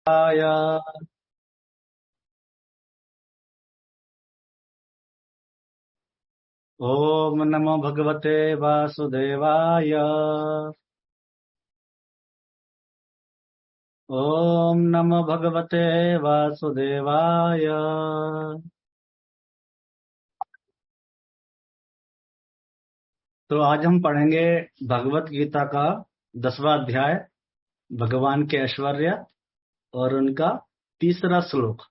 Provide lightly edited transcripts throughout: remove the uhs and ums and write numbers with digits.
वासुदेवाय। ओम नमो भगवते वासुदेवाय। ओम नमो भगवते वासुदेवाय। तो आज हम पढ़ेंगे भगवत गीता का 10वां अध्याय, भगवान के ऐश्वर्य और उनका तीसरा श्लोक।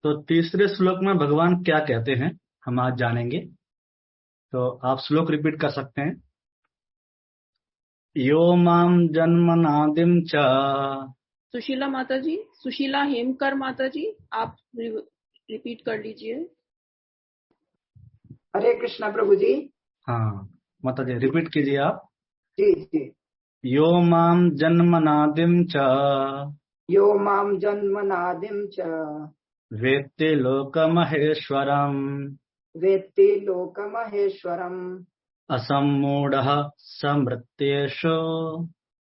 तो तीसरे श्लोक में भगवान क्या कहते हैं हम आज जानेंगे। तो आप श्लोक रिपीट कर सकते हैं। यो माम जन्मनादिम च। सुशीला माता जी, सुशीला हेमकर माता जी, आप रिपीट कर लीजिए। हरे कृष्णा प्रभु जी। हाँ माता जी रिपीट कीजिए आप। जी जी। यो माम जन्मनादिम च। यो माम जन्मनादिम च। वेत्ति लोकमहेश्वरम्। वेत्ति लोकमहेश्वरम्। असम्मूढः समृत्येषु।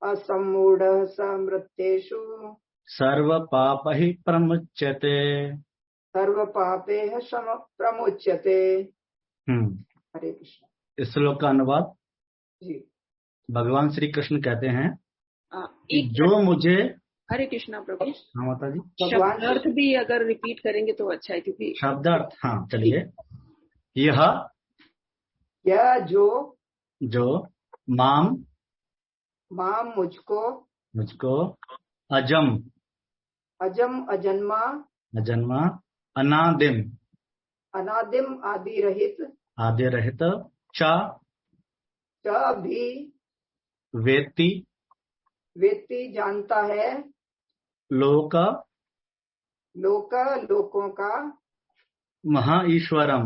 असम्मूढः समृत्येषु। सर्वपापैः प्रमुच्यते। सर्वपापैः प्रमुच्यते। हरे कृष्ण। इस श्लोक का अनुवाद जी। भगवान श्री कृष्ण कहते हैं कि एक जो मुझे। हरे कृष्णा प्रभु। हाँ माता जी। शब्दार्थ भी अगर रिपीट करेंगे तो अच्छा है, क्योंकि शब्दार्थ। हाँ चलिए। यह जो माम मुझको अजम अजन्मा अनादिम आदि रहित च भी वेत्ति जानता है। लोकों का महाईश्वरम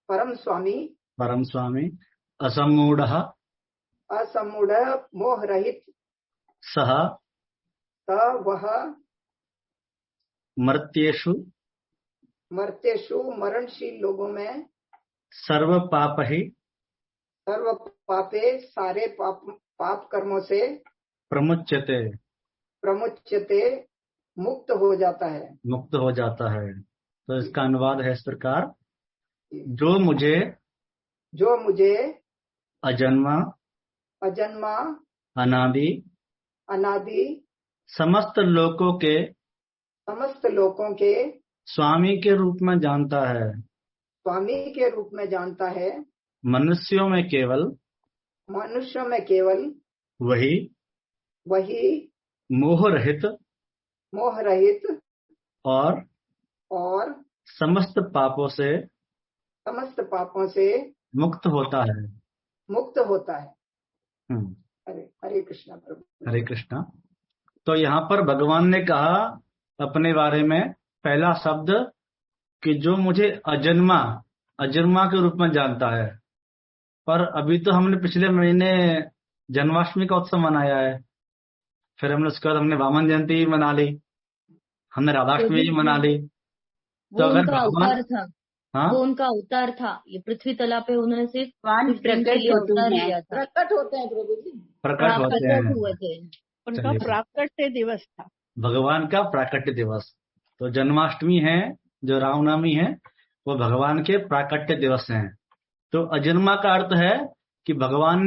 परम स्वामी। असम्मूढ़ः मोह रहित सह वह मर्त्येषु मरणशील लोगों में सर्व पापे सारे पाप कर्मों से प्रमुच्यते मुक्त हो जाता है। तो इसका अनुवाद है इस प्रकार। जो मुझे अजन्मा अनादि समस्त लोकों के स्वामी के रूप में जानता है। मनुष्यों में केवल वही मोह रहित और समस्त पापों से मुक्त होता है। हरे कृष्णा प्रभु। हरे कृष्णा। तो यहाँ पर भगवान ने कहा अपने बारे में पहला शब्द कि जो मुझे अजन्मा के रूप में जानता है। पर अभी तो हमने पिछले महीने जन्माष्टमी का उत्सव मनाया है, फिर हमने उसके बाद हमने वामन जयंती भी मना ली, हमने राधाष्टमी भी मना ली। तो अगर भगवान वो उनका अवतार था, ये पृथ्वी तला पे उन्होंने सिर्फ प्रकट होते हैं प्रभु जी। प्रकट हुए थे। उनका प्राकट्य दिवस था, भगवान का प्राकट्य दिवस। तो जन्माष्टमी है, जो रामनवमी है, वो भगवान के प्राकट्य दिवस हैं। तो अजन्मा का अर्थ है कि भगवान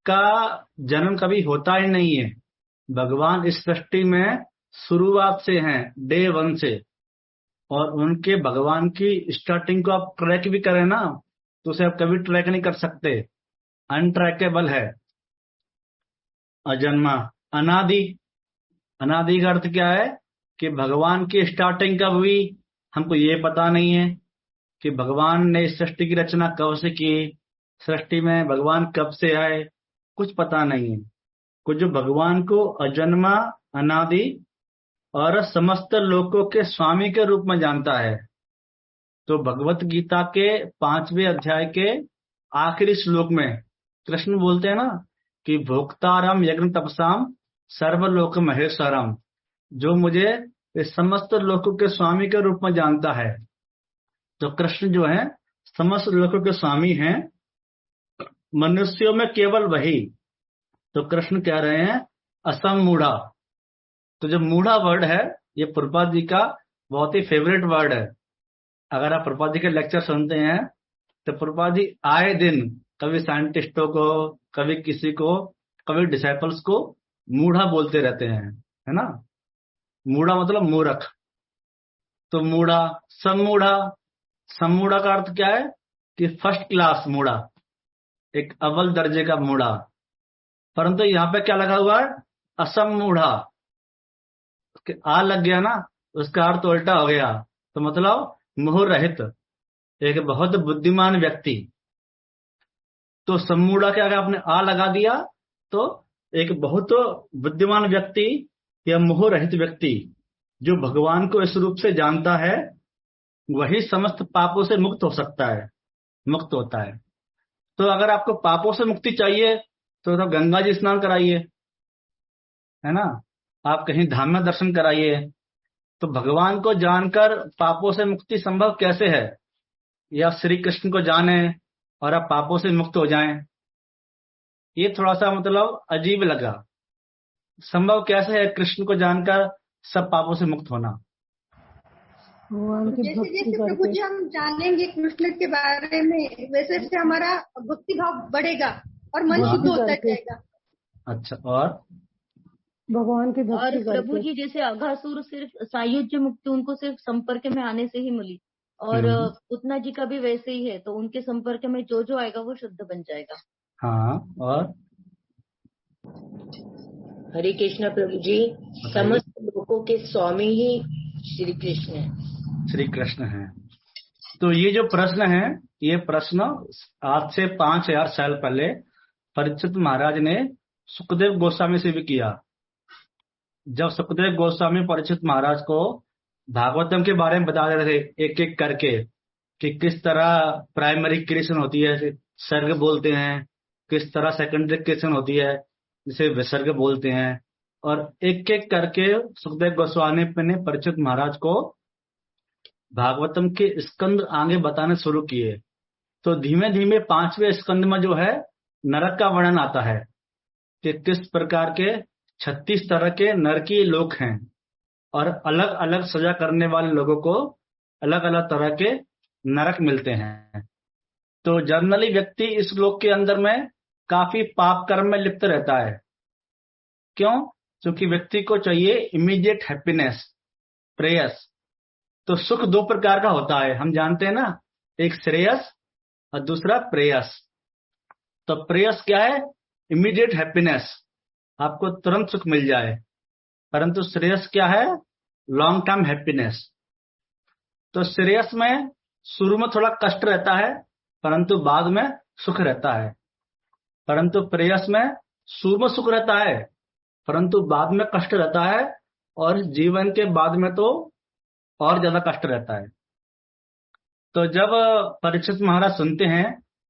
का जन्म कभी होता ही नहीं है। भगवान इस सृष्टि में शुरुआत से हैं, डे 1 से। और उनके भगवान की स्टार्टिंग को आप ट्रैक भी करें ना, तो उसे आप कभी ट्रैक नहीं कर सकते, अनट्रैकेबल है। अजन्मा। अनादि का अर्थ क्या है कि भगवान की स्टार्टिंग कब हुई हमको ये पता नहीं है, कि भगवान ने इस सृष्टि की रचना कब से की, सृष्टि में भगवान कब से आए, कुछ पता नहीं है। कुछ जो भगवान को अजन्मा, अनादि और समस्त लोकों के स्वामी के रूप में जानता है। तो भगवत गीता के 5वें अध्याय के आखिरी श्लोक में कृष्ण बोलते हैं ना कि भोक्तारम यज्ञ तपसाम सर्वलोक महेश्वरम, जो मुझे इस समस्त लोकों के स्वामी के रूप में जानता है। तो कृष्ण जो है समस्त लोकों के स्वामी हैं, मनुष्यों में केवल वही। तो कृष्ण कह रहे हैं असमूढ़ा। तो जो मूढ़ा वर्ड है ये प्रभुपाद जी का बहुत ही फेवरेट वर्ड है। अगर आप प्रभुपाद जी के लेक्चर सुनते हैं तो प्रभुपाद जी आए दिन कभी साइंटिस्टों को, कभी किसी को, कभी डिसाइपल्स को मूढ़ा बोलते रहते हैं, है ना। मूढ़ा मतलब मूर्ख। तो मूढ़ा, समूढ़ा, समूढ़ा का अर्थ क्या है कि फर्स्ट क्लास मूढ़ा, एक अव्वल दर्जे का मूढ़ा। परंतु यहाँ पे क्या लगा हुआ है, असमूढ़ा। आ लग गया ना, उसका अर्थ उल्टा हो गया। तो मतलब मोह रहित, एक बहुत बुद्धिमान व्यक्ति। तो समूढ़ा के अगर आपने आ लगा दिया तो एक बहुत बुद्धिमान व्यक्ति या मोह रहित व्यक्ति जो भगवान को इस रूप से जानता है वही समस्त पापों से मुक्त हो सकता है, मुक्त होता है। तो अगर आपको पापों से मुक्ति चाहिए तो गंगा जी स्नान कराइए, है ना। आप कहीं धाम में दर्शन कराइए। तो भगवान को जानकर पापों से मुक्ति संभव कैसे है? या श्री कृष्ण को जाने और आप पापों से मुक्त हो जाएं, ये थोड़ा सा मतलब अजीब लगा। संभव कैसे है कृष्ण को जानकर सब पापों से मुक्त होना? जैसे जैसे प्रभु जी हम जानेंगे कृष्ण के बारे में वैसे वैसे हमारा भक्ति भाव बढ़ेगा और मन शुद्ध होता जाएगा। अच्छा, और भगवान की भक्ति और प्रभु जी जैसे अघासुर सिर्फ सायुज्य मुक्ति उनको सिर्फ संपर्क में आने से ही मिली, और पूतना जी का भी वैसे ही है। तो उनके संपर्क में जो जो आएगा वो शुद्ध बन जाएगा। हाँ, और हरे कृष्णा प्रभु जी, समस्त लोगों के स्वामी ही श्री कृष्ण है। श्री कृष्ण है। तो ये जो प्रश्न है, ये प्रश्न आज से 5000 साल पहले परीक्षित महाराज ने सुखदेव गोस्वामी से भी किया। जब सुखदेव गोस्वामी परीक्षित महाराज को भागवतम के बारे में बता रहे थे एक एक करके कि किस तरह प्राइमरी क्रिएशन होती है, सर्ग बोलते हैं, किस तरह सेकेंडरी क्रिएशन होती है जिसे विसर्ग बोलते हैं, और एक एक करके सुखदेव गोस्वामी ने परीक्षित महाराज को भागवतम के स्कंद आगे बताने शुरू किए। तो धीमे धीमे 5वें स्कंद में जो है नरक का वर्णन आता है कि किस प्रकार के 36 तरह के नरकीय लोक हैं और अलग अलग सजा करने वाले लोगों को अलग अलग तरह के नरक मिलते हैं। तो जनरली व्यक्ति इस लोक के अंदर में काफी पाप कर्म में लिप्त रहता है। क्यों? क्योंकि व्यक्ति को चाहिए इमीडिएट हैप्पीनेस, प्रेयस। तो सुख दो प्रकार का होता है, हम जानते हैं ना, एक श्रेयस और दूसरा प्रेयस। तो प्रेयस क्या है? इमीडिएट हैप्पीनेस, आपको तुरंत सुख मिल जाए। परंतु श्रेयस क्या है? Long term happiness. तो श्रेयस में शुरू में थोड़ा कष्ट रहता है परंतु बाद में सुख रहता है। परंतु प्रेयस में शुरू में सुख रहता है परंतु बाद में कष्ट रहता है, और जीवन के बाद में तो और ज्यादा कष्ट रहता है। तो जब परीक्षित महाराज सुनते हैं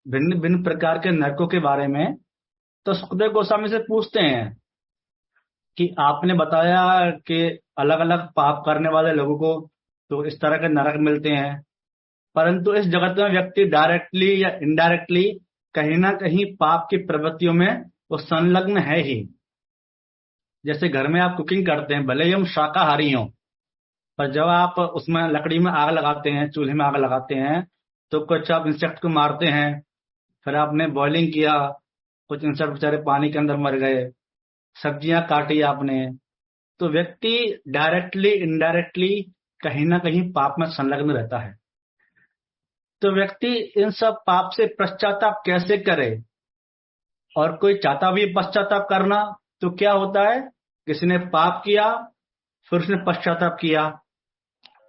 भिन्न भिन्न प्रकार के नरकों के बारे में, तो सुखदेव गोस्वामी से पूछते हैं कि आपने बताया कि अलग अलग पाप करने वाले लोगों को तो इस तरह के नरक मिलते हैं, परंतु इस जगत में व्यक्ति डायरेक्टली या इनडायरेक्टली कहीं ना कहीं पाप की प्रवृत्तियों में वो संलग्न है ही। जैसे घर में आप कुकिंग करते हैं, भले ही हम शाकाहारी हों, पर जब आप उसमें लकड़ी में आग लगाते हैं, चूल्हे में आग लगाते हैं, तो कुछ आप इंसेक्ट को मारते हैं, फिर आपने बॉइलिंग किया, कुछ इंसेक्ट बेचारे पानी के अंदर मर गए, सब्जियां काटी आपने। तो व्यक्ति डायरेक्टली इनडायरेक्टली कहीं ना कहीं पाप में संलग्न रहता है। तो व्यक्ति इन सब पाप से पश्चाताप कैसे करे? और कोई चाहता भी पश्चाताप करना, तो क्या होता है, किसी ने पाप किया फिर उसने पश्चाताप किया,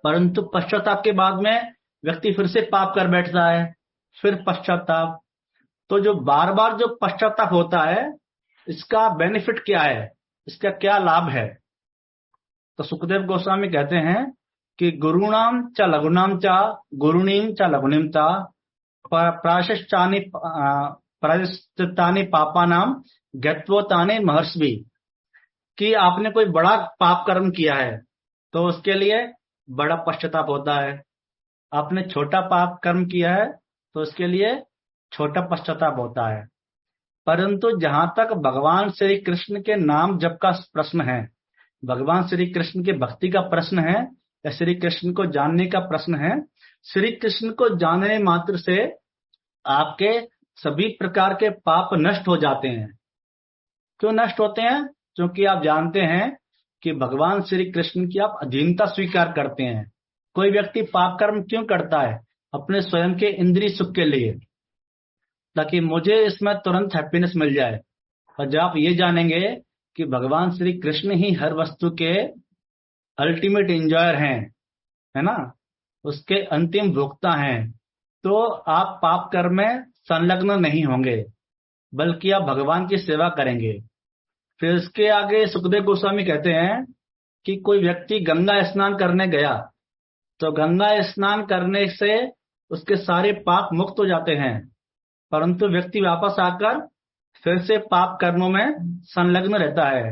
परंतु पश्चाताप के बाद में व्यक्ति फिर से पाप कर बैठता है, फिर पश्चाताप। तो जो बार बार जो पश्चाताप होता है, इसका बेनिफिट क्या है, इसका क्या लाभ है? तो सुखदेव गोस्वामी कहते हैं कि गुरुणाम च लघुनाम च गुरुणीम च लघुनीम च प्रायश्चित्तानि पापानाम ज्ञत्वोतानि महर्षि। कि आपने कोई बड़ा पाप कर्म किया है तो उसके लिए बड़ा पश्चाताप होता है, आपने छोटा पाप कर्म किया है तो उसके लिए छोटा पश्चाताप होता है। परंतु जहां तक भगवान श्री कृष्ण के नाम जप का प्रश्न है, भगवान श्री कृष्ण की भक्ति का प्रश्न है, या श्री कृष्ण को जानने का प्रश्न है, श्री कृष्ण को जानने मात्र से आपके सभी प्रकार के पाप नष्ट हो जाते हैं। क्यों नष्ट होते हैं? क्योंकि आप जानते हैं कि भगवान श्री कृष्ण की आप अधीनता स्वीकार करते हैं। कोई व्यक्ति पाप कर्म क्यों करता है? अपने स्वयं के इंद्रिय सुख के लिए, ताकि मुझे इसमें तुरंत हैप्पीनेस मिल जाए। और जब आप ये जानेंगे कि भगवान श्री कृष्ण ही हर वस्तु के अल्टीमेट एंजॉयर हैं, है ना, उसके अंतिम भोक्ता हैं, तो आप पाप कर्म में संलग्न नहीं होंगे, बल्कि आप भगवान की सेवा करेंगे। फिर इसके आगे सुखदेव गोस्वामी कहते हैं कि कोई व्यक्ति गंगा स्नान करने गया, तो गंगा स्नान करने से उसके सारे पाप मुक्त हो जाते हैं, परंतु व्यक्ति वापस आकर फिर से पाप कर्मों में संलग्न रहता है।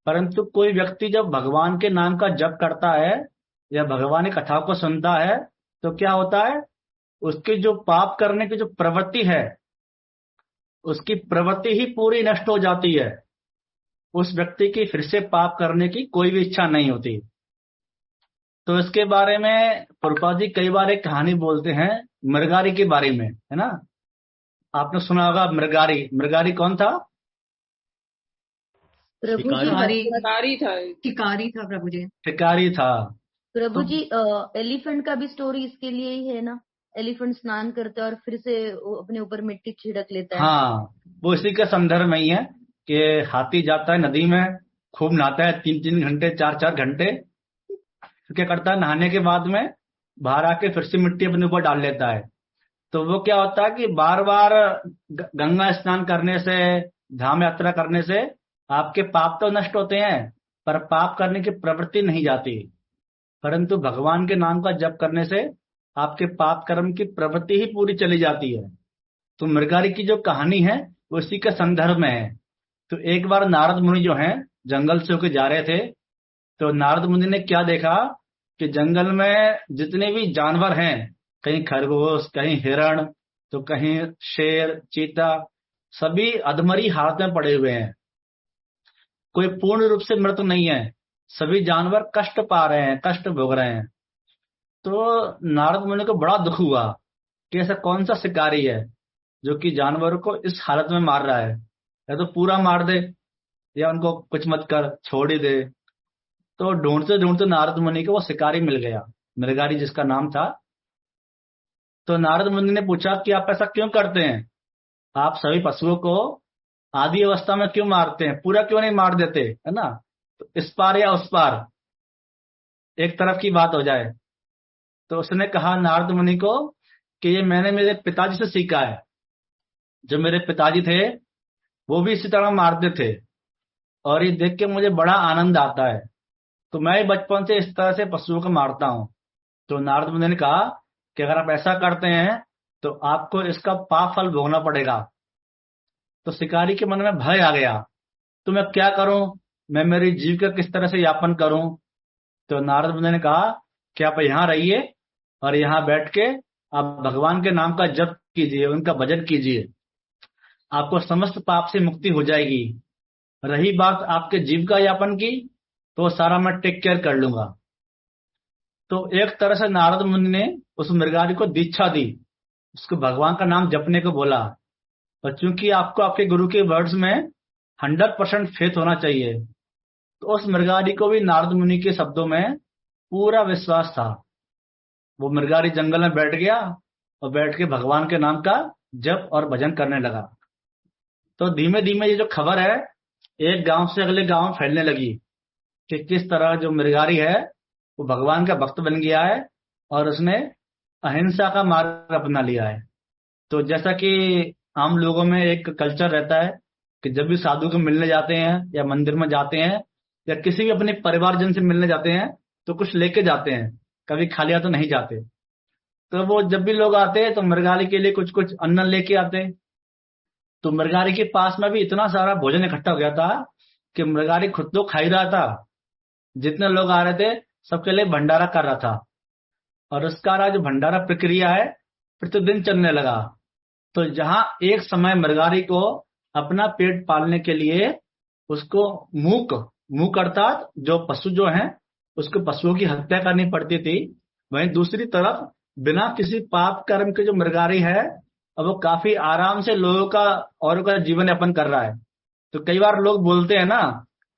परंतु कोई व्यक्ति जब भगवान के नाम का जप करता है या भगवान की कथाओं को सुनता है, तो क्या होता है, उसकी जो पाप करने की जो प्रवृत्ति है, उसकी प्रवृत्ति ही पूरी नष्ट हो जाती है। उस व्यक्ति की फिर से पाप करने की कोई भी इच्छा नहीं होती। तो इसके बारे में प्रभुपाद जी कई बार एक कहानी बोलते हैं मृगारी के बारे में, है ना। आपने सुना होगा मृगारी। मृगारी कौन था? प्रभु जी शिकारी था प्रभु जी। शिकारी था। प्रभु जी एलिफेंट का भी स्टोरी इसके लिए ही है ना। एलिफेंट स्नान करता है और फिर से वो अपने ऊपर मिट्टी छिड़क लेता है। हाँ, वो इसी के संदर्भ में ही है कि हाथी जाता है नदी में, खूब नहाता है 3-3 घंटे 4-4 घंटे, फिर क्या करता है, नहाने के बाद में बाहर आके फिर से मिट्टी अपने ऊपर डाल लेता है। तो वो क्या होता है कि बार बार गंगा स्नान करने से, धाम यात्रा करने से आपके पाप तो नष्ट होते हैं, पर पाप करने की प्रवृत्ति नहीं जाती। परंतु भगवान के नाम का जप करने से आपके पाप कर्म की प्रवृत्ति ही पूरी चली जाती है। तो मृगारी की जो कहानी है वो इसी के संदर्भ में है। तो एक बार नारद मुनि जो हैं जंगल से होकर जा रहे थे, तो नारद मुनि ने क्या देखा कि जंगल में जितने भी जानवर हैं, कहीं खरगोश, कहीं हिरण, तो कहीं शेर, चीता, सभी अधमरी हालत में पड़े हुए हैं। कोई पूर्ण रूप से मृत नहीं है, सभी जानवर कष्ट पा रहे हैं, कष्ट भोग रहे हैं। तो नारद मुनि को बड़ा दुख हुआ कि ऐसा कौन सा शिकारी है जो कि जानवरों को इस हालत में मार रहा है, या तो पूरा मार दे या उनको कुछ मत कर, छोड़ ही दे। तो ढूंढते ढूंढते नारद मुनि को वो शिकारी मिल गया, मृगारी जिसका नाम था। तो नारद मुनि ने पूछा कि आप ऐसा क्यों करते हैं, आप सभी पशुओं को आदि अवस्था में क्यों मारते हैं, पूरा क्यों नहीं मार देते, है ना, तो इस पार या उस पार एक तरफ की बात हो जाए। तो उसने कहा नारद मुनि को कि ये मैंने मेरे पिताजी से सीखा है। जो मेरे पिताजी थे वो भी इसी तरह मारते थे, और ये देख के मुझे बड़ा आनंद आता है, तो मैं बचपन से इस तरह से पशुओं को मारता हूँ। तो नारद मुनि ने कहा कि अगर आप ऐसा करते हैं तो आपको इसका पाप फल भोगना पड़ेगा। तो शिकारी के मन में भय आ गया, तो मैं क्या करूं, मैं मेरी जीविका किस तरह से यापन करूं। तो नारद मुनि ने कहा कि आप यहाँ रहिए और यहाँ बैठ के आप भगवान के नाम का जप कीजिए, उनका भजन कीजिए, आपको समस्त पाप से मुक्ति हो जाएगी। रही बात आपके जीविका यापन की, तो सारा मैं टेक केयर कर लूंगा। तो एक तरह से नारद मुनि ने उस मृगारी को दीक्षा दी, उसको भगवान का नाम जपने को बोला। और चूंकि आपको आपके गुरु के वर्ड्स में 100% फेथ होना चाहिए, तो उस मृगारी को भी नारद मुनि के शब्दों में पूरा विश्वास था। वो मृगारी जंगल में बैठ गया और बैठ के भगवान के नाम का जप और भजन करने लगा। तो धीमे धीमे ये जो खबर है एक गांव से अगले गांव फैलने लगी कि किस तरह जो मृगारी है वो भगवान का भक्त बन गया है और उसने अहिंसा का मार्ग अपना लिया है। तो जैसा कि आम लोगों में एक कल्चर रहता है कि जब भी साधु को मिलने जाते हैं या मंदिर में जाते हैं या किसी भी अपने परिवारजन से मिलने जाते हैं तो कुछ लेके जाते हैं, कभी खाली हाथ तो नहीं जाते। तो वो जब भी लोग आते हैं तो मृगारी के लिए कुछ कुछ अन्न लेके आते हैं। तो मृगारी के पास में भी इतना सारा भोजन इकट्ठा हो गया था कि मृगारी खुद तो खा ही रहा था, जितने लोग आ रहे थे सबके लिए भंडारा कर रहा था। और उसका जो भंडारा प्रक्रिया है प्रतिदिन चलने लगा। तो जहां एक समय मृगारी को अपना पेट पालने के लिए उसको मूक अर्थात जो पशु जो हैं उसको पशुओं की हत्या करनी पड़ती थी। वहीं दूसरी तरफ बिना किसी पाप कर्म के जो मृगारी है, अब वो काफी आराम से लोगों का औरों का जीवन यापन कर रहा है। तो कई बार लोग बोलते हैं ना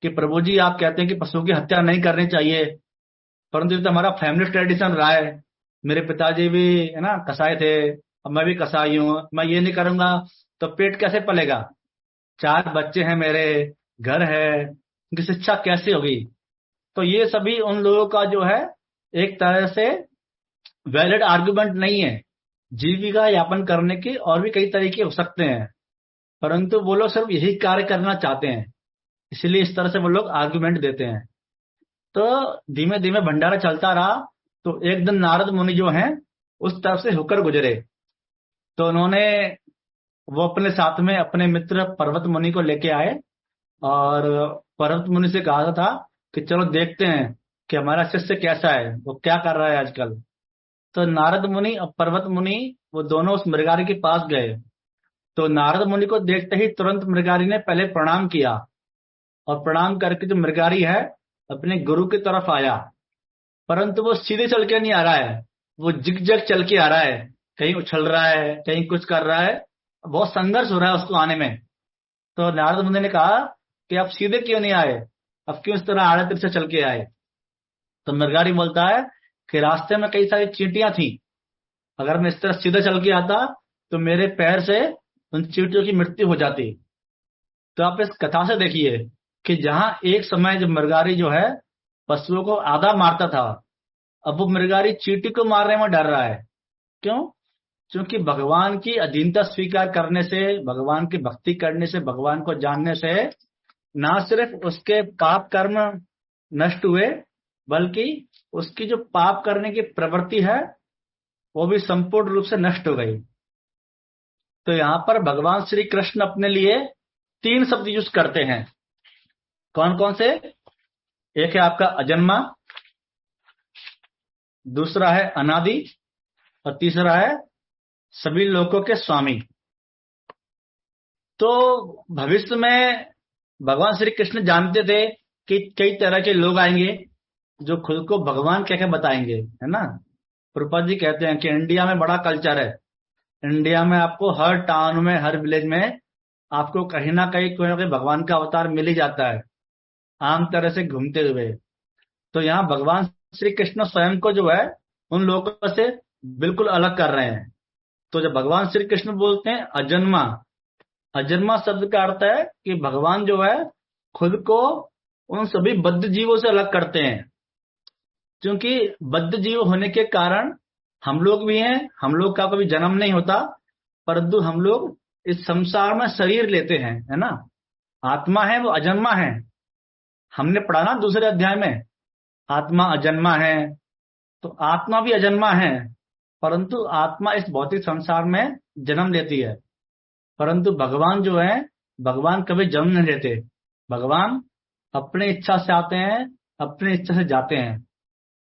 कि प्रभु जी आप कहते हैं कि पशुओं की हत्या नहीं करनी चाहिए, परंतु ये तो हमारा फैमिली ट्रेडिशन रहा है। मेरे पिताजी भी है ना कसाई थे, अब मैं भी कसाई हूं, मैं ये नहीं करूंगा तो पेट कैसे पलेगा, 4 बच्चे हैं मेरे, घर है, उनकी शिक्षा कैसे होगी। तो ये सभी उन लोगों का जो है एक तरह से वैलिड आर्गुमेंट नहीं है। जीविका यापन करने के और भी कई तरीके हो सकते हैं, परंतु वो लोग सिर्फ यही कार्य करना चाहते हैं, इसलिए इस तरह से वो लोग आर्गुमेंट देते हैं। तो धीमे धीमे भंडारा चलता रहा। तो एक दिन नारद मुनि जो हैं उस तरफ से होकर गुजरे, तो उन्होंने वो अपने साथ में अपने मित्र पर्वत मुनि को लेके आए और पर्वत मुनि से कहा था कि चलो देखते हैं कि हमारा शिष्य कैसा है, वो क्या कर रहा है आजकल। तो नारद मुनि और पर्वत मुनि वो दोनों उस मृगारी के पास गए। तो नारद मुनि को देखते ही तुरंत मृगारी ने पहले प्रणाम किया और प्रणाम करके जो मृगारी है अपने गुरु की तरफ आया, परंतु वो सीधे चल के नहीं आ रहा है, वो जिग-जग चल के आ रहा है, कहीं उछल रहा है, कहीं कुछ कर रहा है, बहुत संघर्ष हो रहा है उसको आने में। तो नारद मुनि ने कहा कि आप सीधे क्यों नहीं आए, अब क्यों इस तरह आड़े तिरछे चल के आए। तो मृगारी बोलता है कि रास्ते में कई सारी चींटियां थी, अगर मैं इस तरह सीधे चल के आता तो मेरे पैर से उन चींटियों की मृत्यु हो जाती। तो आप इस कथा से देखिए कि जहां एक समय जब मृगारी जो है पशुओं को आधा मारता था, अब वो मृगारी चींटी को मारने में डर रहा है। क्यों? क्योंकि भगवान की अधीनता स्वीकार करने से, भगवान की भक्ति करने से, भगवान को जानने से ना सिर्फ उसके पाप कर्म नष्ट हुए, बल्कि उसकी जो पाप करने की प्रवृत्ति है वो भी संपूर्ण रूप से नष्ट हो गई। तो यहाँ पर भगवान श्री कृष्ण अपने लिए 3 शब्द यूज करते हैं। कौन कौन से? एक है आपका अजन्मा, दूसरा है अनादि और तीसरा है सभी लोगों के स्वामी। तो भविष्य में भगवान श्री कृष्ण जानते थे कि कई तरह के लोग आएंगे जो खुद को भगवान कह के बताएंगे, है ना। प्रभुपाद जी कहते हैं कि इंडिया में बड़ा कल्चर है, इंडिया में आपको हर टाउन में, हर विलेज में आपको कहीं ना कहीं कोई ना कोई भगवान का अवतार मिल ही जाता है, आम तरह से घूमते हुए। तो यहाँ भगवान श्री कृष्ण स्वयं को जो है उन लोगों से बिल्कुल अलग कर रहे हैं। तो जब भगवान श्री कृष्ण बोलते हैं अजन्मा, अजन्मा शब्द का अर्थ है कि भगवान जो है खुद को उन सभी बद्ध जीवों से अलग करते हैं। क्योंकि बद्ध जीव होने के कारण हम लोग भी हैं, हम लोग का कभी जन्म नहीं होता, परंतु हम लोग इस संसार में शरीर लेते हैं, है ना। आत्मा है वो अजन्मा है, हमने पढ़ा ना दूसरे अध्याय में, आत्मा अजन्मा है। तो आत्मा भी अजन्मा है, परंतु आत्मा इस भौतिक संसार में जन्म लेती है। परंतु भगवान जो है, भगवान कभी जन्म नहीं लेते, भगवान अपने इच्छा से आते हैं, अपने इच्छा से जाते हैं।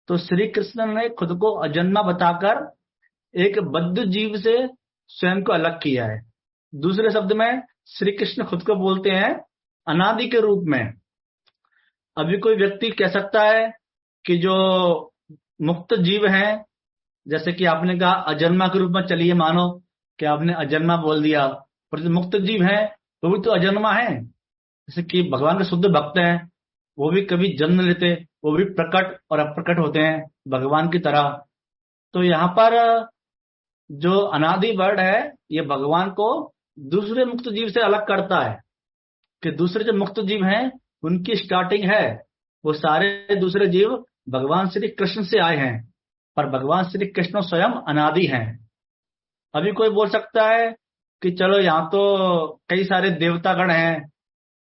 तो श्री कृष्ण ने खुद को अजन्मा बताकर एक बद्ध जीव से स्वयं को अलग किया है। दूसरे शब्द में श्री कृष्ण खुद को बोलते हैं अनादि के रूप में। अभी कोई व्यक्ति कह सकता है कि जो मुक्त जीव हैं, जैसे कि आपने कहा अजन्मा के रूप में, चलिए मानो कि आपने अजन्मा बोल दिया, पर जो मुक्त जीव है वो भी तो अजन्मा है। जैसे कि भगवान के शुद्ध भक्त हैं, वो भी कभी जन्म लेते, वो भी प्रकट और अप्रकट होते हैं भगवान की तरह। तो यहाँ पर जो अनादि वर्ड है ये भगवान को दूसरे मुक्त जीव से अलग करता है कि दूसरे जो मुक्त जीव हैं उनकी स्टार्टिंग है, वो सारे दूसरे जीव भगवान श्री कृष्ण से आए हैं, पर भगवान श्री कृष्ण स्वयं अनादि हैं। अभी कोई बोल सकता है कि चलो यहाँ तो कई सारे देवतागण हैं,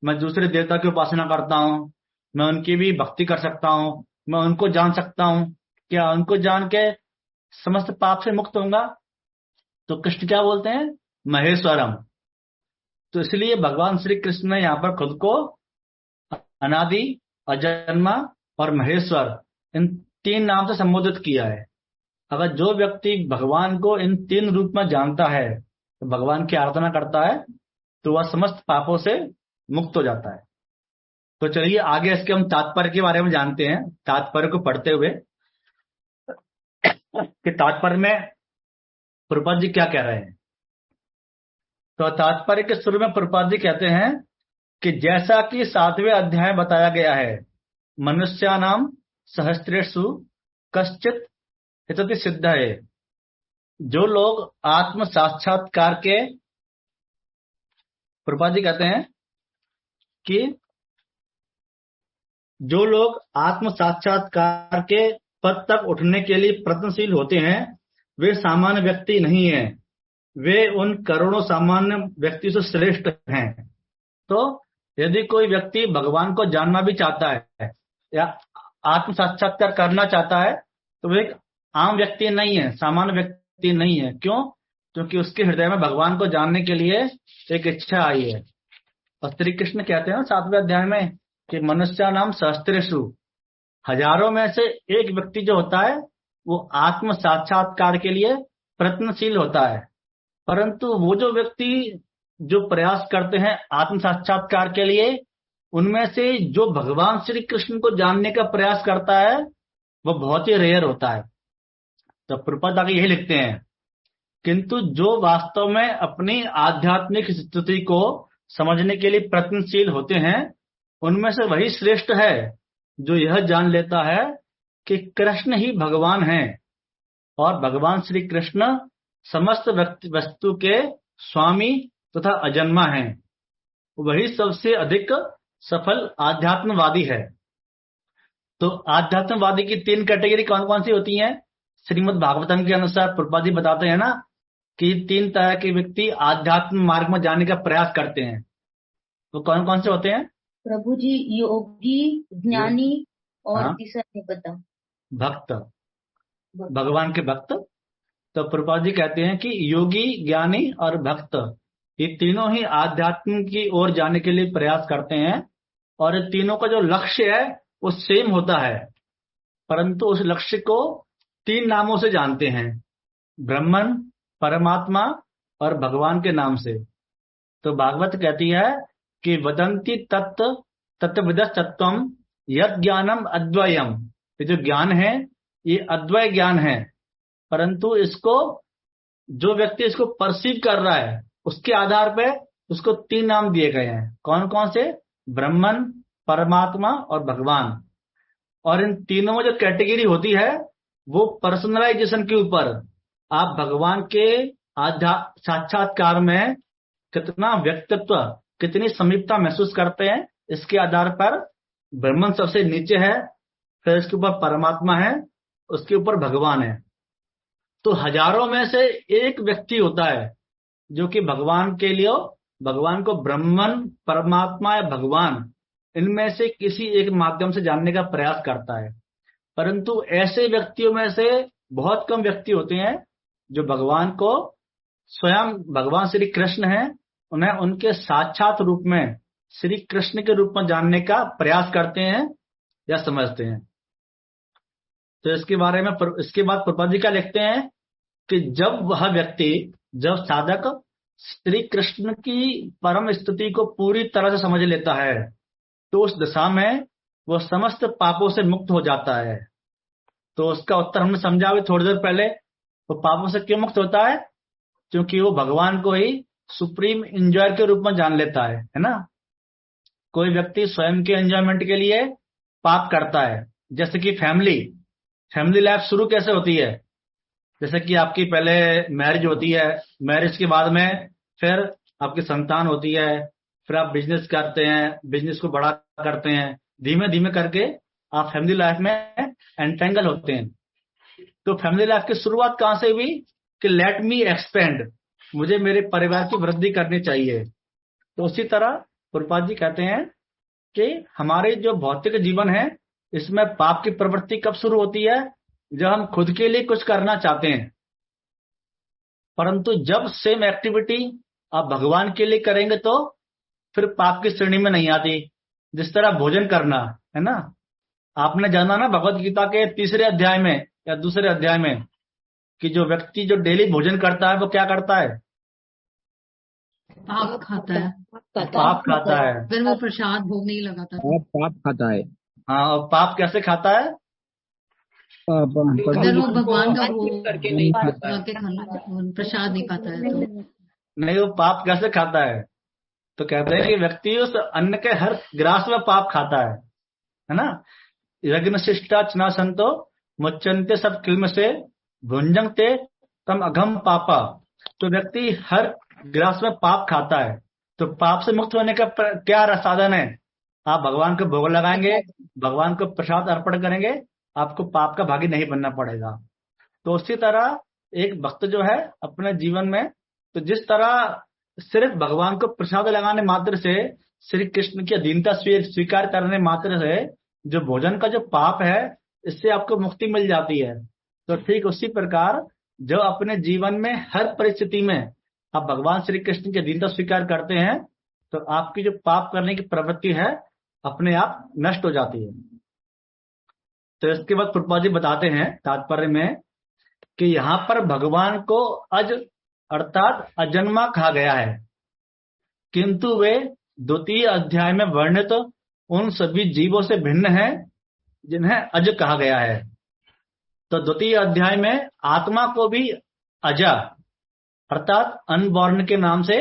मैं दूसरे देवता की उपासना करता हूँ, मैं उनकी भी भक्ति कर सकता हूँ, मैं उनको जान सकता हूँ, क्या उनको जान के समस्त पाप से मुक्त होऊंगा? तो कृष्ण क्या बोलते हैं? महेश्वरम। तो इसलिए भगवान श्री कृष्ण ने यहाँ पर खुद को अनादि, अजन्मा और महेश्वर इन 3 नाम से संबोधित किया है। अगर जो व्यक्ति भगवान को इन 3 रूप में जानता है तो भगवान की आराधना करता है, तो वह समस्त पापों से मुक्त हो जाता है। तो चलिए आगे इसके हम तात्पर्य के बारे में जानते हैं, तात्पर्य को पढ़ते हुए कि तात्पर्य में प्रभुपाद जी क्या कह रहे हैं। तो तात्पर्य के शुरू में प्रभुपाद जी कहते हैं कि जैसा कि 7वें अध्याय बताया गया है, मनुष्यानाम सहस्रेषु कश्चित हितति सिद्ध है। जो लोग आत्म साक्षात्कार के, प्रभुपाद जी कहते हैं कि जो लोग आत्म साक्षात्कार के पद तक उठने के लिए प्रयत्नशील होते हैं, वे सामान्य व्यक्ति नहीं हैं, वे उन करोड़ों सामान्य व्यक्ति से श्रेष्ठ हैं। तो यदि कोई व्यक्ति भगवान को जानना भी चाहता है या आत्म साक्षात्कार करना चाहता है, तो वो एक आम व्यक्ति नहीं है, सामान्य व्यक्ति नहीं है। क्यों? क्योंकि उसके हृदय में भगवान को जानने के लिए एक इच्छा आई है। और श्री कृष्ण कहते हैं 7वें अध्याय में कि मनुष्य नाम सहस्रेषु, हजारों में से एक व्यक्ति जो होता है वो आत्म साक्षात्कार के लिए प्रयत्नशील होता है। परंतु वो जो व्यक्ति जो प्रयास करते हैं आत्म साक्षात्कार के लिए, उनमें से जो भगवान श्री कृष्ण को जानने का प्रयास करता है वो बहुत ही रेयर होता है। तो प्रभुपाद आगे यही लिखते हैं, किंतु जो वास्तव में अपनी आध्यात्मिक स्थिति को समझने के लिए प्रयत्नशील होते हैं, उनमें से वही श्रेष्ठ है जो यह जान लेता है कि कृष्ण ही भगवान हैं और भगवान श्री कृष्ण समस्त वस्तु के स्वामी तथा अजन्मा हैं। वही सबसे अधिक सफल आध्यात्मवादी है। तो आध्यात्मवादी की 3 कैटेगरी कौन कौन सी होती हैं? श्रीमद् भागवतम के अनुसार प्रभुपाद जी बताते हैं ना कि 3 तरह के व्यक्ति आध्यात्म मार्ग में जाने का प्रयास करते हैं। तो कौन कौन से होते हैं प्रभु जी? योगी, ज्ञानी और हाँ, तीसरा नहीं पता। भक्त, भगवान के भक्त। तो प्रभुपाद जी कहते हैं कि योगी, ज्ञानी और भक्त, ये तीनों ही आध्यात्म की ओर जाने के लिए प्रयास करते हैं। और इन तीनों का जो लक्ष्य है वो सेम होता है, परंतु उस लक्ष्य को 3 नामों से जानते हैं, ब्रह्मन, परमात्मा और भगवान के नाम से। तो भागवत कहती है कि वदंती तत्व तत्वविदः तत्वम यद ज्ञानम अद्वयम। ये जो ज्ञान है ये अद्वय ज्ञान है, परंतु इसको जो व्यक्ति इसको परसीव कर रहा है उसके आधार पे उसको 3 नाम दिए गए हैं। कौन कौन से? ब्रह्मन, परमात्मा और भगवान। और इन तीनों में जो कैटेगरी होती है वो पर्सनलाइजेशन के ऊपर, आप भगवान के साक्षात्कार में कितना व्यक्तित्व, कितनी समीपता महसूस करते हैं, इसके आधार पर ब्रह्मन सबसे नीचे है, फिर इसके ऊपर परमात्मा है, उसके ऊपर भगवान है। तो हजारों में से एक व्यक्ति होता है जो कि भगवान के लिए, भगवान को ब्रह्मन, परमात्मा या भगवान, इनमें से किसी एक माध्यम से जानने का प्रयास करता है। परंतु ऐसे व्यक्तियों में से बहुत कम व्यक्ति होते हैं जो भगवान को, स्वयं भगवान श्री कृष्ण हैं, उन्हें उनके साक्षात रूप में, श्री कृष्ण के रूप में जानने का प्रयास करते हैं या समझते हैं। तो इसके बारे में इसके बाद प्रभुपाद जी क्या लिखते हैं कि जब वह व्यक्ति, जब साधक श्री कृष्ण की परम स्थिति को पूरी तरह से समझ लेता है, तो उस दशा में वो समस्त पापों से मुक्त हो जाता है। तो उसका उत्तर हमने समझा अभी थोड़ी देर पहले। वो पापों से क्यों मुक्त होता है? क्योंकि वो भगवान को ही सुप्रीम एंजॉयर के रूप में जान लेता है ना। कोई व्यक्ति स्वयं के एंजॉयमेंट के लिए पाप करता है, जैसे कि फैमिली लाइफ शुरू कैसे होती है? जैसे कि आपकी पहले मैरिज होती है, मैरिज के बाद में फिर आपकी संतान होती है, फिर आप बिजनेस करते हैं, बिजनेस को बड़ा करते हैं, धीमे धीमे करके आप फैमिली लाइफ में एंटेंगल होते हैं। तो फैमिली लाइफ की शुरुआत कहां से हुई कि लेट मी एक्सपेंड, मुझे मेरे परिवार की वृद्धि करनी चाहिए। तो उसी तरह प्रभुपाद जी कहते हैं कि हमारे जो भौतिक जीवन है इसमें पाप की प्रवृत्ति कब शुरू होती है? जब हम खुद के लिए कुछ करना चाहते हैं। परंतु जब सेम एक्टिविटी आप भगवान के लिए करेंगे तो फिर पाप की श्रेणी में नहीं आती। जिस तरह भोजन करना है ना, आपने जाना ना भगवत गीता के 3रे अध्याय में या 2रे अध्याय में कि जो व्यक्ति जो डेली भोजन करता है वो क्या करता है? पाप खाता है, पाप खाता है। अगर वो प्रसाद भोग नहीं लगाता तो। पाप खाता है। हाँ, और पाप कैसे खाता है? अगर वो भगवान का भोग करके नहीं लगा के खाना प्रसाद नहीं खाता है तो। नहीं, वो पाप कैसे खाता है? तो कहते हैं कि व्यक्ति उस अन्न के हर ग्रास में पाप खाता है ना। यज्ञ शिष्टा चना संतो मुच्चनते सब किल्म से भुंजंगते तम अघम पापा। तो व्यक्ति हर ग्रास में पाप खाता है। तो पाप से मुक्त होने का क्या साधन है? आप भगवान को भोग लगाएंगे, भगवान को प्रसाद अर्पण करेंगे, आपको पाप का भागी नहीं बनना पड़ेगा। तो उसी तरह एक भक्त जो है अपने जीवन में, तो जिस तरह सिर्फ भगवान को प्रसाद लगाने मात्र से, श्री कृष्ण की अधीनता स्वीकार करने मात्र से जो भोजन का जो पाप है, इससे आपको मुक्ति मिल जाती है। तो ठीक उसी प्रकार जो अपने जीवन में हर परिस्थिति में आप भगवान श्री कृष्ण की अधीनता स्वीकार करते हैं, तो आपकी जो पाप करने की प्रवृत्ति है अपने आप नष्ट हो जाती है। तो इसके बाद प्रभुपाद जी बताते हैं तात्पर्य में कि यहाँ पर भगवान को अज अर्थात अजन्मा कहा गया है, किंतु वे द्वितीय अध्याय में वर्णित उन सभी जीवों से भिन्न हैं जिन्हें अज कहा गया है। तो द्वितीय अध्याय में आत्मा को भी अजा अर्थात अनबॉर्न के नाम से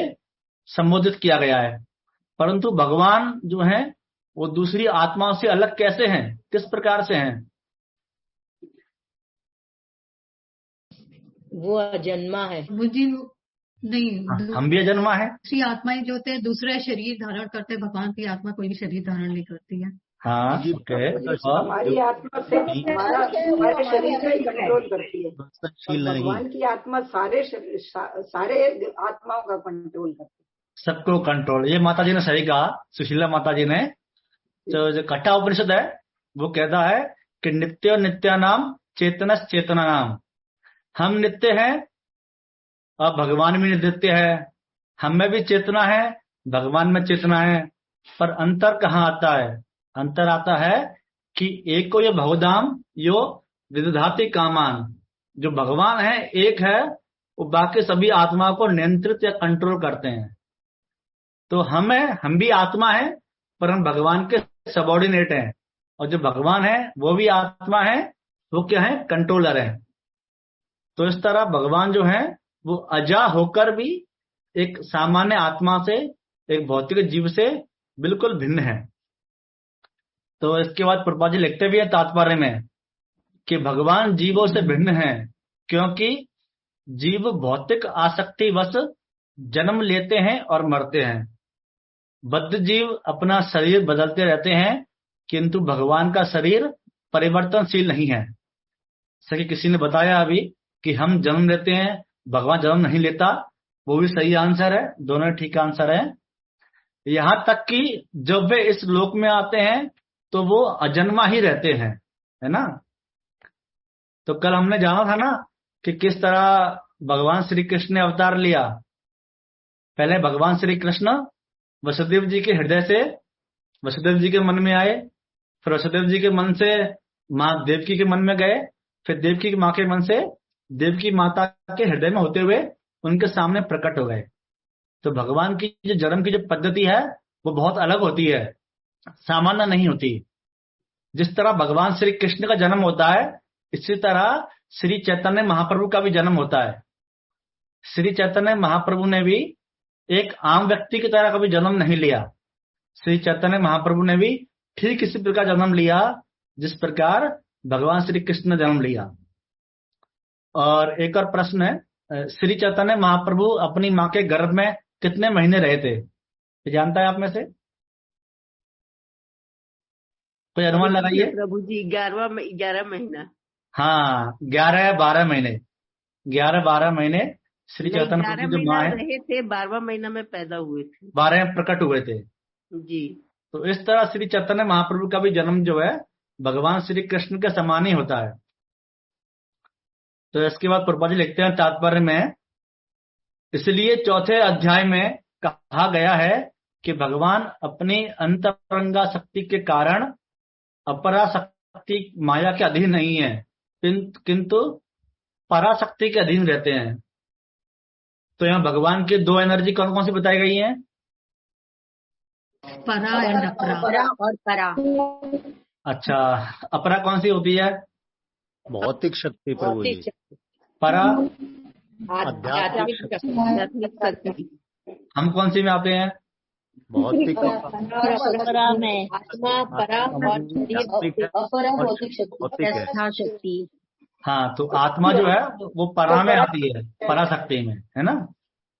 संबोधित किया गया है, परंतु भगवान जो हैं वो दूसरी आत्माओं से अलग कैसे हैं, किस प्रकार से हैं? वो अजन्मा है। मुझे नहीं, हम भी अजन्मा है। दूसरी आत्माएं जो होते हैं दूसरे शरीर धारण करते हैं, भगवान की आत्मा कोई भी शरीर धारण नहीं करती है। हाँ, ओके। हमारी आत्मा से हमारे शरीर को कंट्रोल करती है। भगवान की आत्मा सारे आत्माओं का कंट्रोल करती है, सबको कंट्रोल। ये माता जी ने सही कहा, सुशीला माता जी ने। तो जो कथा उपनिषद है वो कहता है कि नित्य नित्यानाम चेतनस चेतना नाम। हम नित्य हैं और भगवान भी नित्य है। हम में भी चेतना है, भगवान में चेतना है, पर अंतर कहाँ आता है? अंतर आता है कि एक को ये भवधाम यो विदधाति कामान। जो भगवान है एक है, वो बाकी सभी आत्माओं को नियंत्रित या कंट्रोल करते हैं। तो हम भी आत्मा है, पर हम भगवान के सबॉर्डिनेट हैं, और जो भगवान है वो भी आत्मा है, वो क्या है? कंट्रोलर है। तो इस तरह भगवान जो है वो अजा होकर भी एक सामान्य आत्मा से, एक भौतिक जीव से बिल्कुल भिन्न है। तो इसके बाद प्रभुपाद जी लिखते भी हैं तात्पर्य में कि भगवान जीवों से भिन्न है, क्योंकि जीव भौतिक आसक्ति वश जन्म लेते हैं और मरते हैं। बद्ध जीव अपना शरीर बदलते रहते हैं, किंतु भगवान का शरीर परिवर्तनशील नहीं है। सही किसी ने बताया अभी कि हम जन्म लेते हैं, भगवान जन्म नहीं लेता, वो भी सही आंसर है, दोनों ठीक आंसर है। यहां तक कि जब वे इस लोक में आते हैं तो वो अजन्मा ही रहते हैं, है ना। तो कल हमने जाना था ना कि किस तरह भगवान श्री कृष्ण ने अवतार लिया। पहले भगवान श्री कृष्ण वसुदेव जी के हृदय से वसुदेव जी के मन में आए, फिर वसुदेव जी के मन से माँ देवकी के मन में गए, फिर देवकी की माँ के मन से देवकी माता के हृदय में होते हुए उनके सामने प्रकट हो गए। तो भगवान की जो जन्म की जो पद्धति है वो बहुत अलग होती है, सामान्य नहीं होती। जिस तरह भगवान श्री कृष्ण का जन्म होता है, इसी तरह श्री चैतन्य महाप्रभु का भी जन्म होता है। श्री चैतन्य महाप्रभु ने भी एक आम व्यक्ति की तरह कभी जन्म नहीं लिया। श्री चैतन्य महाप्रभु ने भी ठीक इसी प्रकार जन्म लिया जिस प्रकार भगवान श्री कृष्ण ने जन्म लिया। और एक और प्रश्न है, श्री चैतन्य महाप्रभु अपनी माँ के गर्भ में कितने महीने रहे थे? जानता है आप में से कोई अनुमान लगाइए? प्रभु जी 11 महीना। हाँ, 11-12 महीने। 11-12 महीने श्री चैतन्य प्रभु जो माँ है रहे थे, 12वां महीना में पैदा हुए थे, 12 में प्रकट हुए थे जी। तो इस तरह श्री चैतन्य महाप्रभु का भी जन्म जो है भगवान श्री कृष्ण के समान ही होता है। तो इसके बाद प्रभुपाद जी लिखते हैं तात्पर्य में, इसलिए चौथे अध्याय में कहा गया है कि भगवान अपनी अंतरंगा शक्ति के कारण अपराशक्ति माया के अधीन नहीं है, किंतु पराशक्ति के अधीन रहते हैं। तो यहाँ भगवान की दो एनर्जी कौन कौन सी बताई गई हैं? परा एंड अपरा। अपरा और परा। अच्छा, अपरा कौन सी होती है? भौतिक शक्ति प्रभु जी। भौतिक शक्ति, परा आध्यात्मिक शक्ति। आध्यात्मिक शक्ति। हम कौन सी में आते हैं? भौतिक अपरा में आत्मा, परा और शरीर अपरा भौतिक शक्ति, भौतिक है। यथाशक्ति। हाँ, तो आत्मा जो है वो परा में आती है, पराशक्ति में, है ना?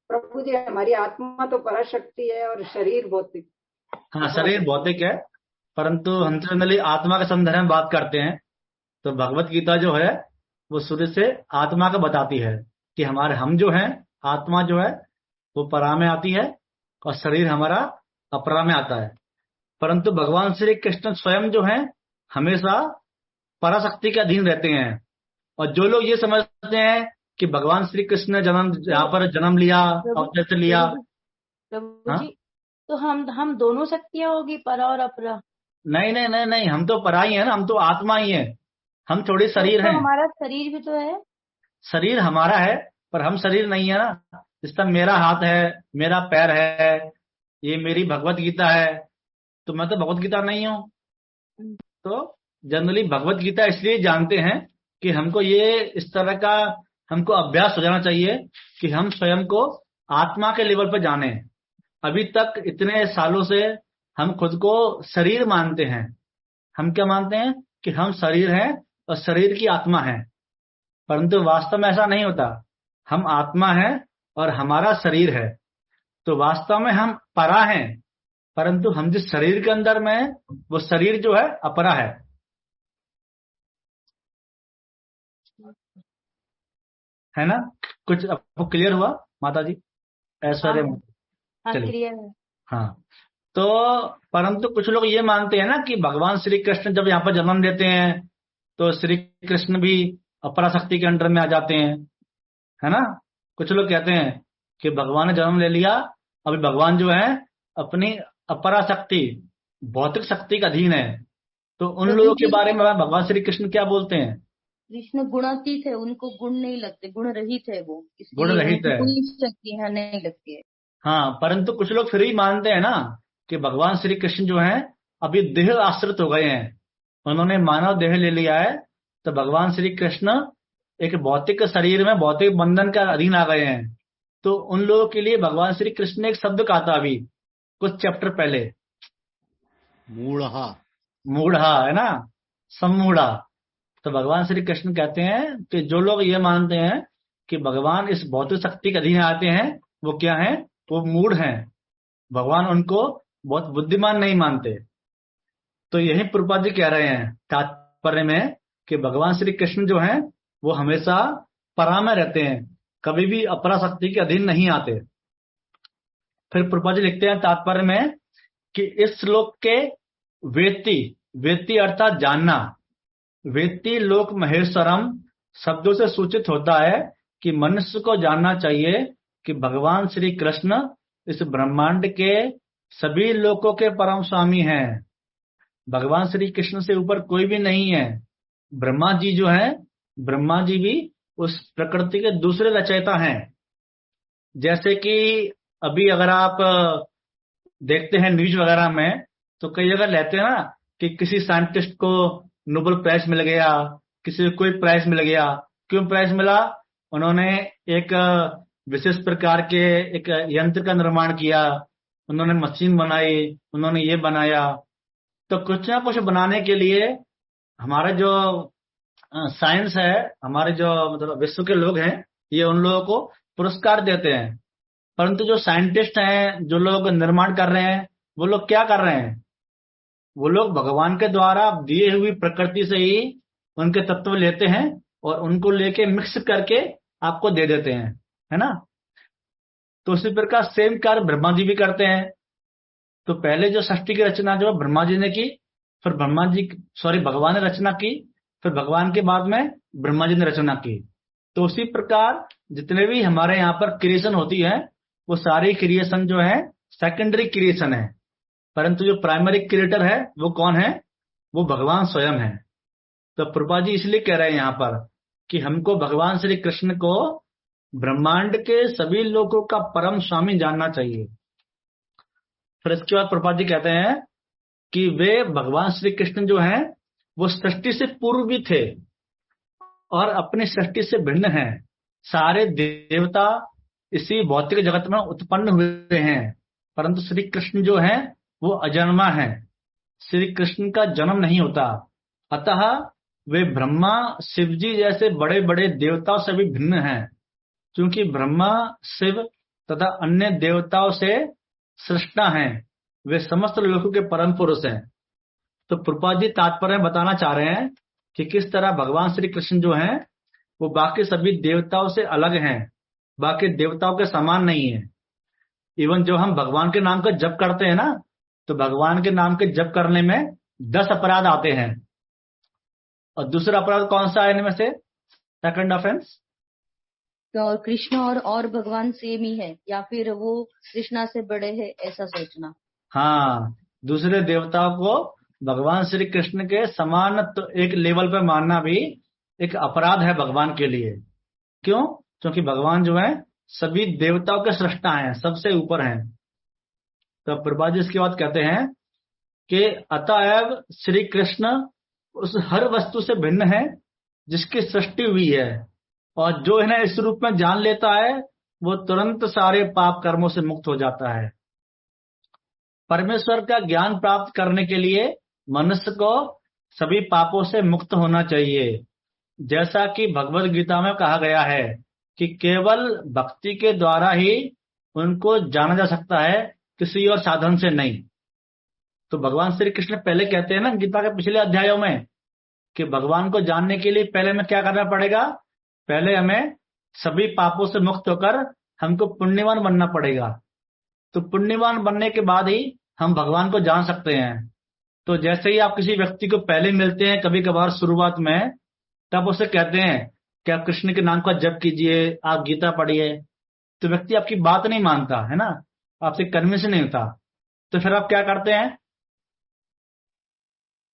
प्रभु जी हमारी आत्मा तो पराशक्ति है और शरीर भौतिक। हाँ, शरीर भौतिक है, परंतु हम जनरली आत्मा के संदर्भ में बात करते हैं। तो भगवत गीता जो है वो शुरू से आत्मा का बताती है कि हमारे हम जो हैं, आत्मा जो है वो परा में आती है और शरीर हमारा अपरा में आता है। परंतु भगवान श्री कृष्ण स्वयं जो है हमेशा पराशक्ति के अधीन रहते हैं। और जो लोग ये समझते हैं कि भगवान श्री कृष्ण ने यहाँ पर जन्म लिया, अवतार से लिया, प्रभु हाँ? जी, तो हम दोनों शक्तियां होगी, परा और अपरा? नहीं नहीं नहीं नहीं, हम तो परा ही है ना, हम तो आत्मा ही है, हम थोड़ी शरीर तो हैं। हमारा शरीर भी तो है। शरीर हमारा है पर हम शरीर नहीं है ना। इस तरह मेरा हाथ है, मेरा पैर है, ये मेरी भगवत गीता है, तो मैं तो भगवत गीता नहीं हूँ। तो जनरली भगवत गीता इसलिए जानते हैं कि हमको ये इस तरह का हमको अभ्यास हो जाना चाहिए कि हम स्वयं को आत्मा के लेवल पर जाने। अभी तक इतने सालों से हम खुद को शरीर मानते हैं। हम क्या मानते हैं कि हम शरीर हैं और शरीर की आत्मा है, परंतु वास्तव में ऐसा नहीं होता। हम आत्मा हैं और हमारा शरीर है। तो वास्तव में हम परा हैं, परंतु हम जिस शरीर के अंदर में हैं, वो शरीर जो है अपरा है ना? कुछ आपको क्लियर हुआ माता जी? ऐश्वर्य हाँ, चलिए। क्लियर है। हाँ, तो परंतु कुछ लोग ये मानते हैं ना कि भगवान श्री कृष्ण जब यहाँ पर जन्म लेते हैं तो श्री कृष्ण भी अपरा शक्ति के अंडर में आ जाते हैं, है ना? कुछ लोग कहते हैं कि भगवान ने जन्म ले लिया, अभी भगवान जो है अपनी अपरा शक्ति, भौतिक शक्ति का अधीन है। तो उन लोगों के बारे में भगवान श्री कृष्ण क्या बोलते हैं? कृष्ण गुणातीत है, उनको गुण नहीं लगते, गुण रहित है वो, गुण रहित है। कोई शक्ति है नहीं लगती है। हाँ, परंतु कुछ लोग फिर भी मानते हैं ना कि भगवान श्री कृष्ण जो है अभी देह आश्रित हो गए हैं, उन्होंने मानव देह ले लिया है। तो भगवान श्री कृष्ण एक भौतिक शरीर में भौतिक बंधन का अधीन आ गए हैं। तो उन लोगों के लिए भगवान श्री कृष्ण ने एक शब्द कहा था अभी कुछ चैप्टर पहले, मूढ़ा। मूढ़ा, है ना? सम्मूढ़ा। तो भगवान श्री कृष्ण कहते हैं कि जो लोग ये मानते हैं कि भगवान इस भौतिक शक्ति के अधीन आते हैं, वो क्या है? वो मूढ़ हैं। भगवान उनको बहुत बुद्धिमान नहीं मानते। तो यही प्रभुपाद जी कह रहे हैं तात्पर्य में कि भगवान श्री कृष्ण जो हैं वो हमेशा परा में रहते हैं, कभी भी अपरा शक्ति के अधीन नहीं आते। फिर प्रभुपाद जी लिखते हैं तात्पर्य में कि इस श्लोक के वेत्ति, वेत्ति अर्थात जानना, वेत्ति लोक महेश्वरम शब्दों से सूचित होता है कि मनुष्य को जानना चाहिए कि भगवान श्री कृष्ण इस ब्रह्मांड के सभी लोकों के परम स्वामी हैं। भगवान श्री कृष्ण से ऊपर कोई भी नहीं है। ब्रह्मा जी जो है, ब्रह्मा जी भी उस प्रकृति के दूसरे रचयिता हैं। जैसे कि अभी अगर आप देखते हैं न्यूज वगैरह में, तो कई जगह लेते हैं ना कि किसी साइंटिस्ट को नोबेल प्राइज मिल गया, किसी को कोई प्राइज मिल गया। क्यों प्राइज मिला? उन्होंने एक विशेष प्रकार के एक यंत्र का निर्माण किया, उन्होंने मशीन बनाई, उन्होंने ये बनाया। तो कुछ ना कुछ बनाने के लिए हमारा जो साइंस है, हमारे जो मतलब विश्व के लोग हैं, ये उन लोगों को पुरस्कार देते हैं। परंतु जो साइंटिस्ट हैं, जो लोग निर्माण कर रहे हैं, वो लोग क्या कर रहे हैं? वो लोग भगवान के द्वारा दिए हुई प्रकृति से ही उनके तत्व लेते हैं और उनको लेके मिक्स करके आपको दे देते हैं, है ना? तो उसी प्रकार सेम कार्य ब्रह्मा जी भी करते हैं। तो पहले जो सृष्टि की रचना जो ब्रह्मा जी ने की, फिर भगवान ने रचना की, फिर भगवान के बाद में ब्रह्मा जी ने रचना की। तो उसी प्रकार जितने भी हमारे यहाँ पर क्रिएशन होती है, वो सारी क्रिएशन जो है सेकेंडरी क्रिएशन है, परंतु जो प्राइमरी क्रिएटर है वो कौन है? वो भगवान स्वयं है। तो प्रभुपाद जी इसलिए कह रहे हैं यहाँ पर कि हमको भगवान श्री कृष्ण को ब्रह्मांड के सभी लोगों का परम स्वामी जानना चाहिए। फिर इसके बाद प्रभुपाद जी कहते हैं कि वे भगवान श्री कृष्ण जो हैं वो सृष्टि से पूर्व भी थे और अपनी सृष्टि से भिन्न हैं। सारे देवता इसी भौतिक जगत में उत्पन्न हुए हैं, परंतु श्री कृष्ण जो हैं वो अजन्मा हैं। श्री कृष्ण का जन्म नहीं होता, अतः वे ब्रह्मा शिव जी जैसे बड़े बड़े देवताओं से भी भिन्न हैं, क्योंकि ब्रह्मा शिव तथा अन्य देवताओं से सृष्टा हैं। वे समस्त लोगों के परम पुरुष हैं। तो प्रभुपाद जी तात्पर्य बताना चाह रहे हैं कि किस तरह भगवान श्री कृष्ण जो हैं वो बाकी सभी देवताओं से अलग हैं, बाकी देवताओं के समान नहीं है। इवन जो हम भगवान के नाम का जप करते हैं ना, तो भगवान के नाम के जप करने में 10 अपराध आते हैं। और दूसरा अपराध कौन सा है इनमें से? सेकंड ऑफेंस, तो कृष्ण और भगवान सेम ही है या फिर वो कृष्णा से बड़े हैं ऐसा सोचना। हाँ, दूसरे देवताओं को भगवान श्री कृष्ण के समान तो एक लेवल पे मानना भी एक अपराध है भगवान के लिए। क्यों? क्योंकि भगवान जो है सभी देवताओं के सृष्टा हैं, सबसे ऊपर हैं। तो प्रभुपाद जी इसके बाद कहते हैं कि अतएव श्री कृष्ण उस हर वस्तु से भिन्न है जिसकी सृष्टि हुई है, और जो इन्हें इस रूप में जान लेता है वो तुरंत सारे पाप कर्मों से मुक्त हो जाता है। परमेश्वर का ज्ञान प्राप्त करने के लिए मनुष्य को सभी पापों से मुक्त होना चाहिए, जैसा कि भगवद गीता में कहा गया है कि केवल भक्ति के द्वारा ही उनको जाना जा सकता है, किसी और साधन से नहीं। तो भगवान श्री कृष्ण पहले कहते हैं ना गीता के पिछले अध्यायों में कि भगवान को जानने के लिए पहले हमें क्या करना पड़ेगा? पहले हमें सभी पापों से मुक्त होकर हमको पुण्यवान बनना पड़ेगा। तो पुण्यवान बनने के बाद ही हम भगवान को जान सकते हैं। तो जैसे ही आप किसी व्यक्ति को पहले मिलते हैं कभी कभार शुरुआत में, तब उसे कहते हैं कि आप कृष्ण के नाम का जप कीजिए, आप गीता पढ़िए, तो व्यक्ति आपकी बात नहीं मानता है ना, आपसे कन्विंस नहीं होता। तो फिर आप क्या करते हैं?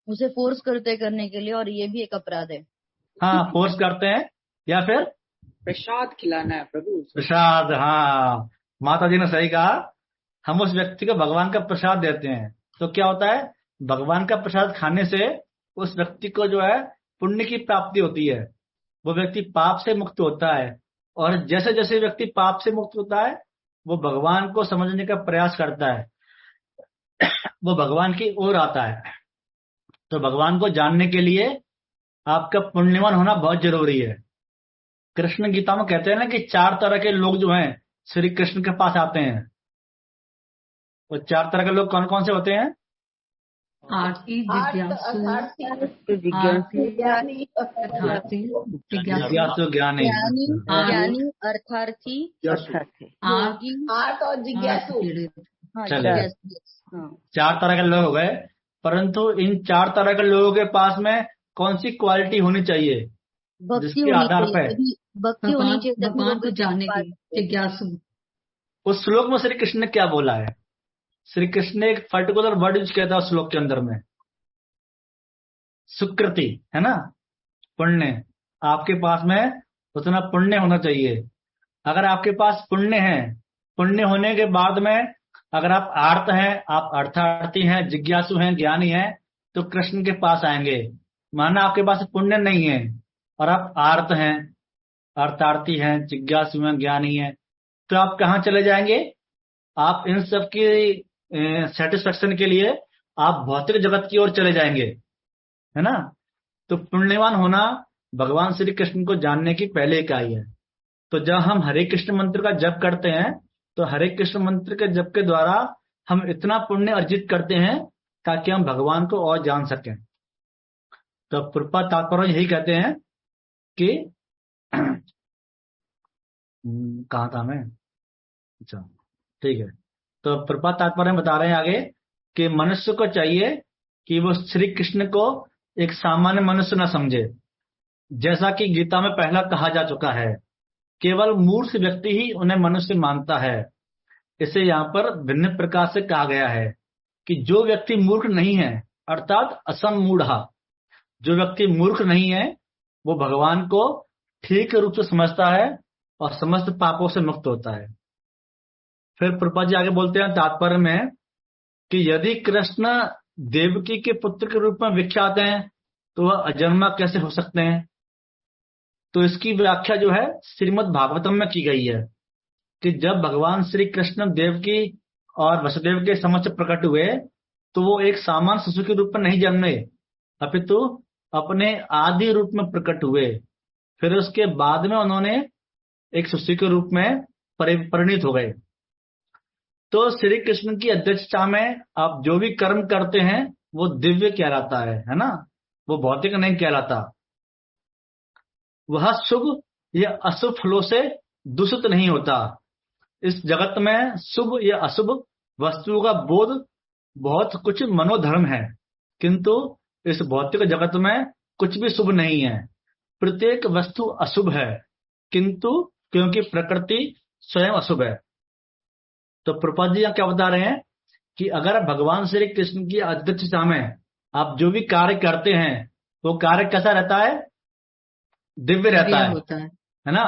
उसे फोर्स करते करने के लिए, और ये भी एक अपराध है। हाँ, फोर्स करते हैं, या फिर प्रसाद खिलाना है प्रभु, प्रसाद। हाँ, माता जी ने सही कहा, हम उस व्यक्ति को भगवान का प्रसाद देते हैं। तो क्या होता है? भगवान का प्रसाद खाने से उस व्यक्ति को जो है पुण्य की प्राप्ति होती है, वो व्यक्ति पाप से मुक्त होता है, और जैसे जैसे व्यक्ति पाप से मुक्त होता है वो भगवान को समझने का प्रयास करता है, वो भगवान की ओर आता है। तो भगवान को जानने के लिए आपका पुण्यवान होना बहुत जरूरी है। कृष्ण गीता में कहते हैं ना कि 4 तरह के लोग जो हैं श्री कृष्ण के पास आते हैं। वो 4 तरह के लोग कौन कौन से होते हैं? आरती, जिज्ञासु, जिज्ञासु, ज्ञानी, ज्ञानी, अर्थार्थी, आर्त और जिज्ञासु। चले 4 तरह के लोग हो गए। परंतु इन 4 तरह के लोगों के पास में कौन सी क्वालिटी होनी चाहिए? जिसके आधार पर भक्ति होनी चाहिए, भगवान को जानने की जिज्ञासु। उस श्लोक में श्री कृष्ण ने क्या बोला है? श्री कृष्ण ने एक पर्टिकुलर वर्ड यूज किया था उस श्लोक के अंदर में, सुकृति, है ना, पुण्य। आपके पास में उतना पुण्य होना चाहिए। अगर आपके पास पुण्य है, पुण्य होने के बाद में अगर आप आर्त हैं, आप अर्थार्थी हैं, जिज्ञासु हैं, ज्ञानी हैं, तो कृष्ण के पास आएंगे। माना आपके पास पुण्य नहीं है और आप आर्त हैं, अर्थार्थी हैं, जिज्ञासु हैं, ज्ञानी हैं, तो आप कहाँ चले जाएंगे? आप इन सब की सेटिस्फेक्शन के लिए आप भौतिक जगत की ओर चले जाएंगे, है ना। तो पुण्यवान होना भगवान श्री कृष्ण को जानने की पहले इकाई है। तो जब हम हरे कृष्ण मंत्र का जप करते हैं तो हरे कृष्ण मंत्र के जप के द्वारा हम इतना पुण्य अर्जित करते हैं ताकि हम भगवान को और जान सकें। तो प्रभुपाद तात्पर्य यही कहते हैं कि कहा था मैं? अच्छा, ठीक है। तो प्रभुपाद तात्पर्य बता रहे हैं आगे कि मनुष्य को चाहिए कि वो श्री कृष्ण को एक सामान्य मनुष्य न समझे, जैसा कि गीता में पहला कहा जा चुका है। केवल मूर्ख व्यक्ति ही उन्हें मनुष्य मानता है। इसे यहाँ पर भिन्न प्रकार से कहा गया है कि जो व्यक्ति मूर्ख नहीं है, अर्थात असमूढ़ा, जो व्यक्ति मूर्ख नहीं है वो भगवान को ठीक रूप से समझता है और समस्त पापों से मुक्त होता है। फिर प्रभुपाद जी आगे बोलते हैं तात्पर्य में कि यदि कृष्ण देवकी के पुत्र के रूप में विख्यात हैं तो वह अजन्मा कैसे हो सकते हैं। तो इसकी व्याख्या जो है श्रीमद् भागवतम में की गई है कि जब भगवान श्री कृष्ण देवकी और वसुदेव के समक्ष प्रकट हुए तो वो एक सामान्य शिशु के रूप में नहीं जन्मे, अपितु अपने आदि रूप में प्रकट हुए। फिर उसके बाद में उन्होंने एक शिशु के रूप में परिणित हो गए। तो श्री कृष्ण की अध्यक्षता में आप जो भी कर्म करते हैं वो दिव्य कहलाता है ना, वो भौतिक नहीं कहलाता। वह शुभ या अशुभ फलों से दूषित नहीं होता। इस जगत में शुभ या अशुभ वस्तुओं का बोध बहुत कुछ मनोधर्म है, किंतु इस भौतिक जगत में कुछ भी शुभ नहीं है। प्रत्येक वस्तु अशुभ है, किंतु क्योंकि प्रकृति स्वयं अशुभ है। तो प्रभुपाद जी क्या बता रहे हैं कि अगर भगवान श्री कृष्ण की अध्यक्षता में आप जो भी कार्य करते हैं वो कार्य कैसा रहता है, दिव्य रहता है ना।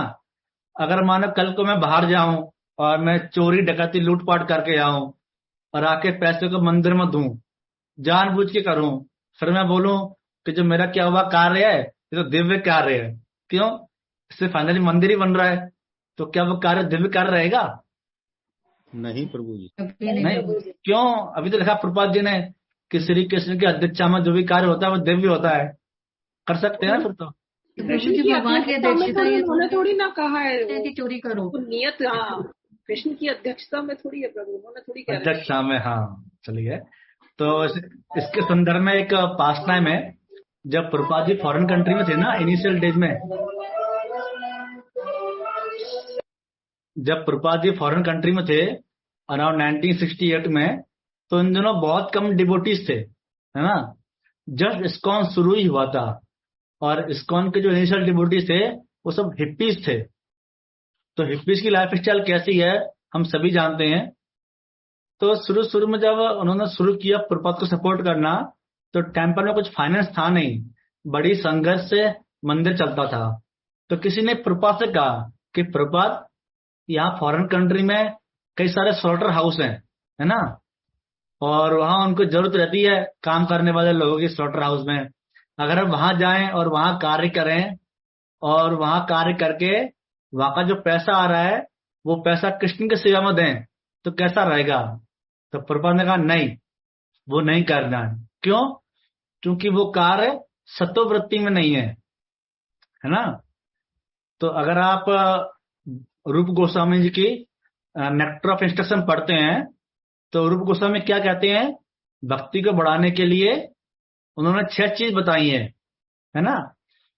अगर मानो कल को मैं बाहर जाऊं और मैं चोरी डकैती लूटपाट करके आऊं और आके पैसे को मंदिर में दूं, जानबूझ के करूं, फिर मैं बोलूं कि जो मेरा क्या हुआ कार्य है ये तो दिव्य कार्य है, क्यों, इससे फाइनली मंदिर ही बन रहा है, तो क्या वो कार्य दिव्य कार्य रहेगा? नहीं प्रभु जी, नहीं। क्यों? अभी तो लिखा प्रभुपाद जी ने कि श्री कृष्ण की अध्यक्षता में जो भी कार्य होता है वो दिव्य होता है, कर सकते हैं ना फिर तो। कृष्ण की भगवान की अध्यक्षता उन्होंने थोड़ी ना कहा है कि चोरी करो, नियत। हाँ, कृष्ण की अध्यक्षता में थोड़ी है प्रभु, उन्होंने थोड़ी कहा अध्यक्षता में। हाँ चलिए, तो इसके संदर्भ में एक पास्ट टाइम है, जब प्रभुपाद जी फॉरेन कंट्री में थे ना, इनिशियल डेज में, जब प्रभुपाद जी फॉरेन कंट्री में थे अराउंड 1968 में, तो इन दिनों बहुत कम डिवोटीज थे, है ना। जस्ट इस्कॉन शुरू ही हुआ था और इस्कॉन के जो इनिशियल डिवोटीज थे वो सब हिप्पीज थे। तो हिप्पीज की लाइफ स्टाइल कैसी है हम सभी जानते हैं। तो शुरू में जब उन्होंने शुरू किया प्रभुपाद को सपोर्ट करना, तो टेम्पल में कुछ फाइनेंस था नहीं, बड़ी संघर्ष से मंदिर चलता था। तो किसी ने प्रभुपाद से कहा कि प्रभुपाद, यहाँ फॉरेन कंट्री में कई सारे स्लॉटर हाउस हैं, है ना, और वहां उनको जरूरत रहती है काम करने वाले लोगों की स्लॉटर हाउस में। अगर हम वहां जाएं और वहां कार्य करें और वहां कार्य करके वहां का जो पैसा आ रहा है वो पैसा कृष्ण की सेवा में दें तो कैसा रहेगा। तो प्रभुपाद ने कहा नहीं, वो नहीं करना है। क्यों? क्योंकि वो कार्य सत्ववृत्ति में नहीं है ना। तो अगर आप रूप गोस्वामी जी की नेक्टर ऑफ इंस्ट्रक्शन पढ़ते हैं तो रूप गोस्वामी क्या कहते हैं, भक्ति को बढ़ाने के लिए उन्होंने 6 चीज बताई है ना।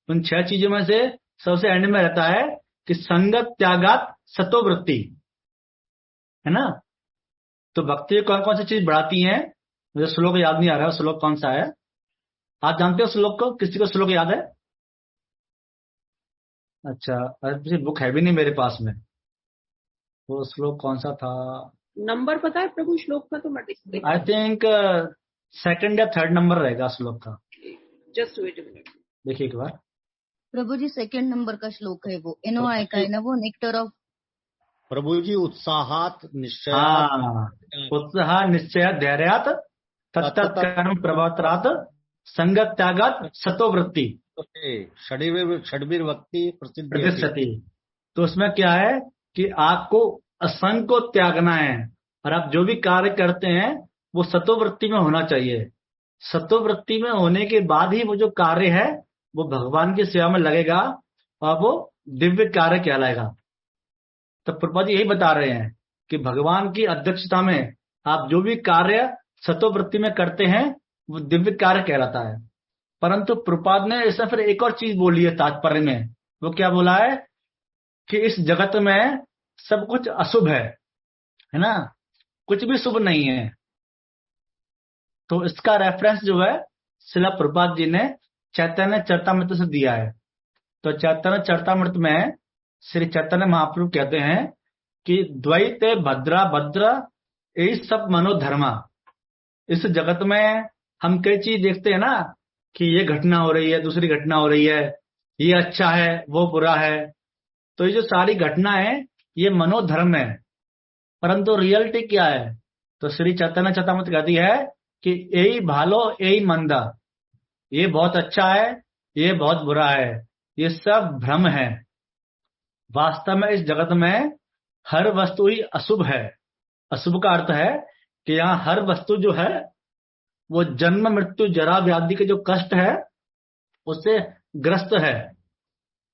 उन 6 चीजों में से सबसे एंड में रहता है कि संगत त्यागात सत्ववृत्ति, है ना। तो भक्ति कौन कौन सी चीज बढ़ाती है, मुझे श्लोक याद नहीं आ रहा है, श्लोक कौन सा है, आप जानते हो श्लोक को? किसी को श्लोक याद है? अच्छा, बुक है भी नहीं मेरे पास में, वो श्लोक कौन सा था? नंबर पता है प्रभु श्लोक का? तो मैं आई थिंक 2nd या 3rd नंबर रहेगा श्लोक का। जस्ट वेट अ मिनट, देखिए एक बार। प्रभु जी 2nd नंबर का श्लोक है वो, एनोआई का है ना वो, नेक्टर ऑफ। प्रभु जी उत्साहात निश्चय, उत्साह निश्चय धैर्यात तत्तत्कर्म प्रवर्तरात संगत त्यागात सत्ववृत्ति षड्वीर भक्ति प्रतिष्ठति। तो उसमें क्या है कि आपको असंग को त्यागना है और आप जो भी कार्य करते हैं वो सत्ववृत्ति में होना चाहिए। सत्ववृत्ति में होने के बाद ही वो जो कार्य है वो भगवान की सेवा में लगेगा और वो दिव्य कार्य कहलाएगा। तो प्रभुपाद जी यही बता रहे हैं कि भगवान की अध्यक्षता में आप जो भी कार्य सत्ववृत्ति में करते हैं वो दिव्य कार्य कहलाता है। परंतु प्रभुपाद ने इसमें फिर एक और चीज बोली है तात्पर्य में, वो क्या बोला है कि इस जगत में सब कुछ अशुभ है ना, कुछ भी शुभ नहीं है। तो इसका रेफरेंस जो है श्रील प्रभुपाद जी ने चैतन्य चरितामृत से दिया है। तो चैतन्य चरितामृत में श्री चैतन्य महाप्रभु कहते हैं कि द्वैत भद्रा भद्र यही सब मनोधर्मा। इस जगत में हम कई चीज देखते हैं ना कि ये घटना हो रही है, दूसरी घटना हो रही है, ये अच्छा है वो बुरा है। तो ये जो सारी घटना है ये मनोधर्म है, परंतु रियलिटी क्या है? तो श्री चैतन्य चेतामृत कहती है कि यही भालो यही मंदा, ये बहुत अच्छा है, ये बहुत बुरा है, ये सब भ्रम है। वास्तव में इस जगत में हर वस्तु ही अशुभ है। अशुभ का अर्थ है कि यहाँ हर वस्तु जो है वो जन्म मृत्यु जरा व्याधि के जो कष्ट है उससे ग्रस्त है।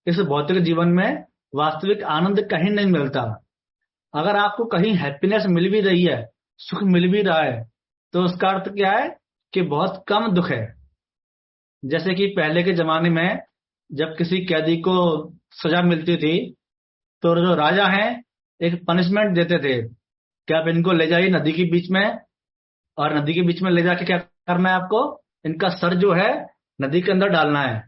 इस भौतिक जीवन में वास्तविक आनंद कहीं नहीं मिलता। अगर आपको कहीं हैप्पीनेस मिल भी रही है, सुख मिल भी रहा है, तो उसका अर्थ क्या है कि बहुत कम दुख है। जैसे कि पहले के जमाने में जब किसी कैदी को सजा मिलती थी तो जो राजा हैं एक पनिशमेंट देते थे कि आप इनको ले जाइए नदी के बीच में, और नदी के बीच में ले जाके क्या करना है आपको, इनका सर जो है नदी के अंदर डालना है।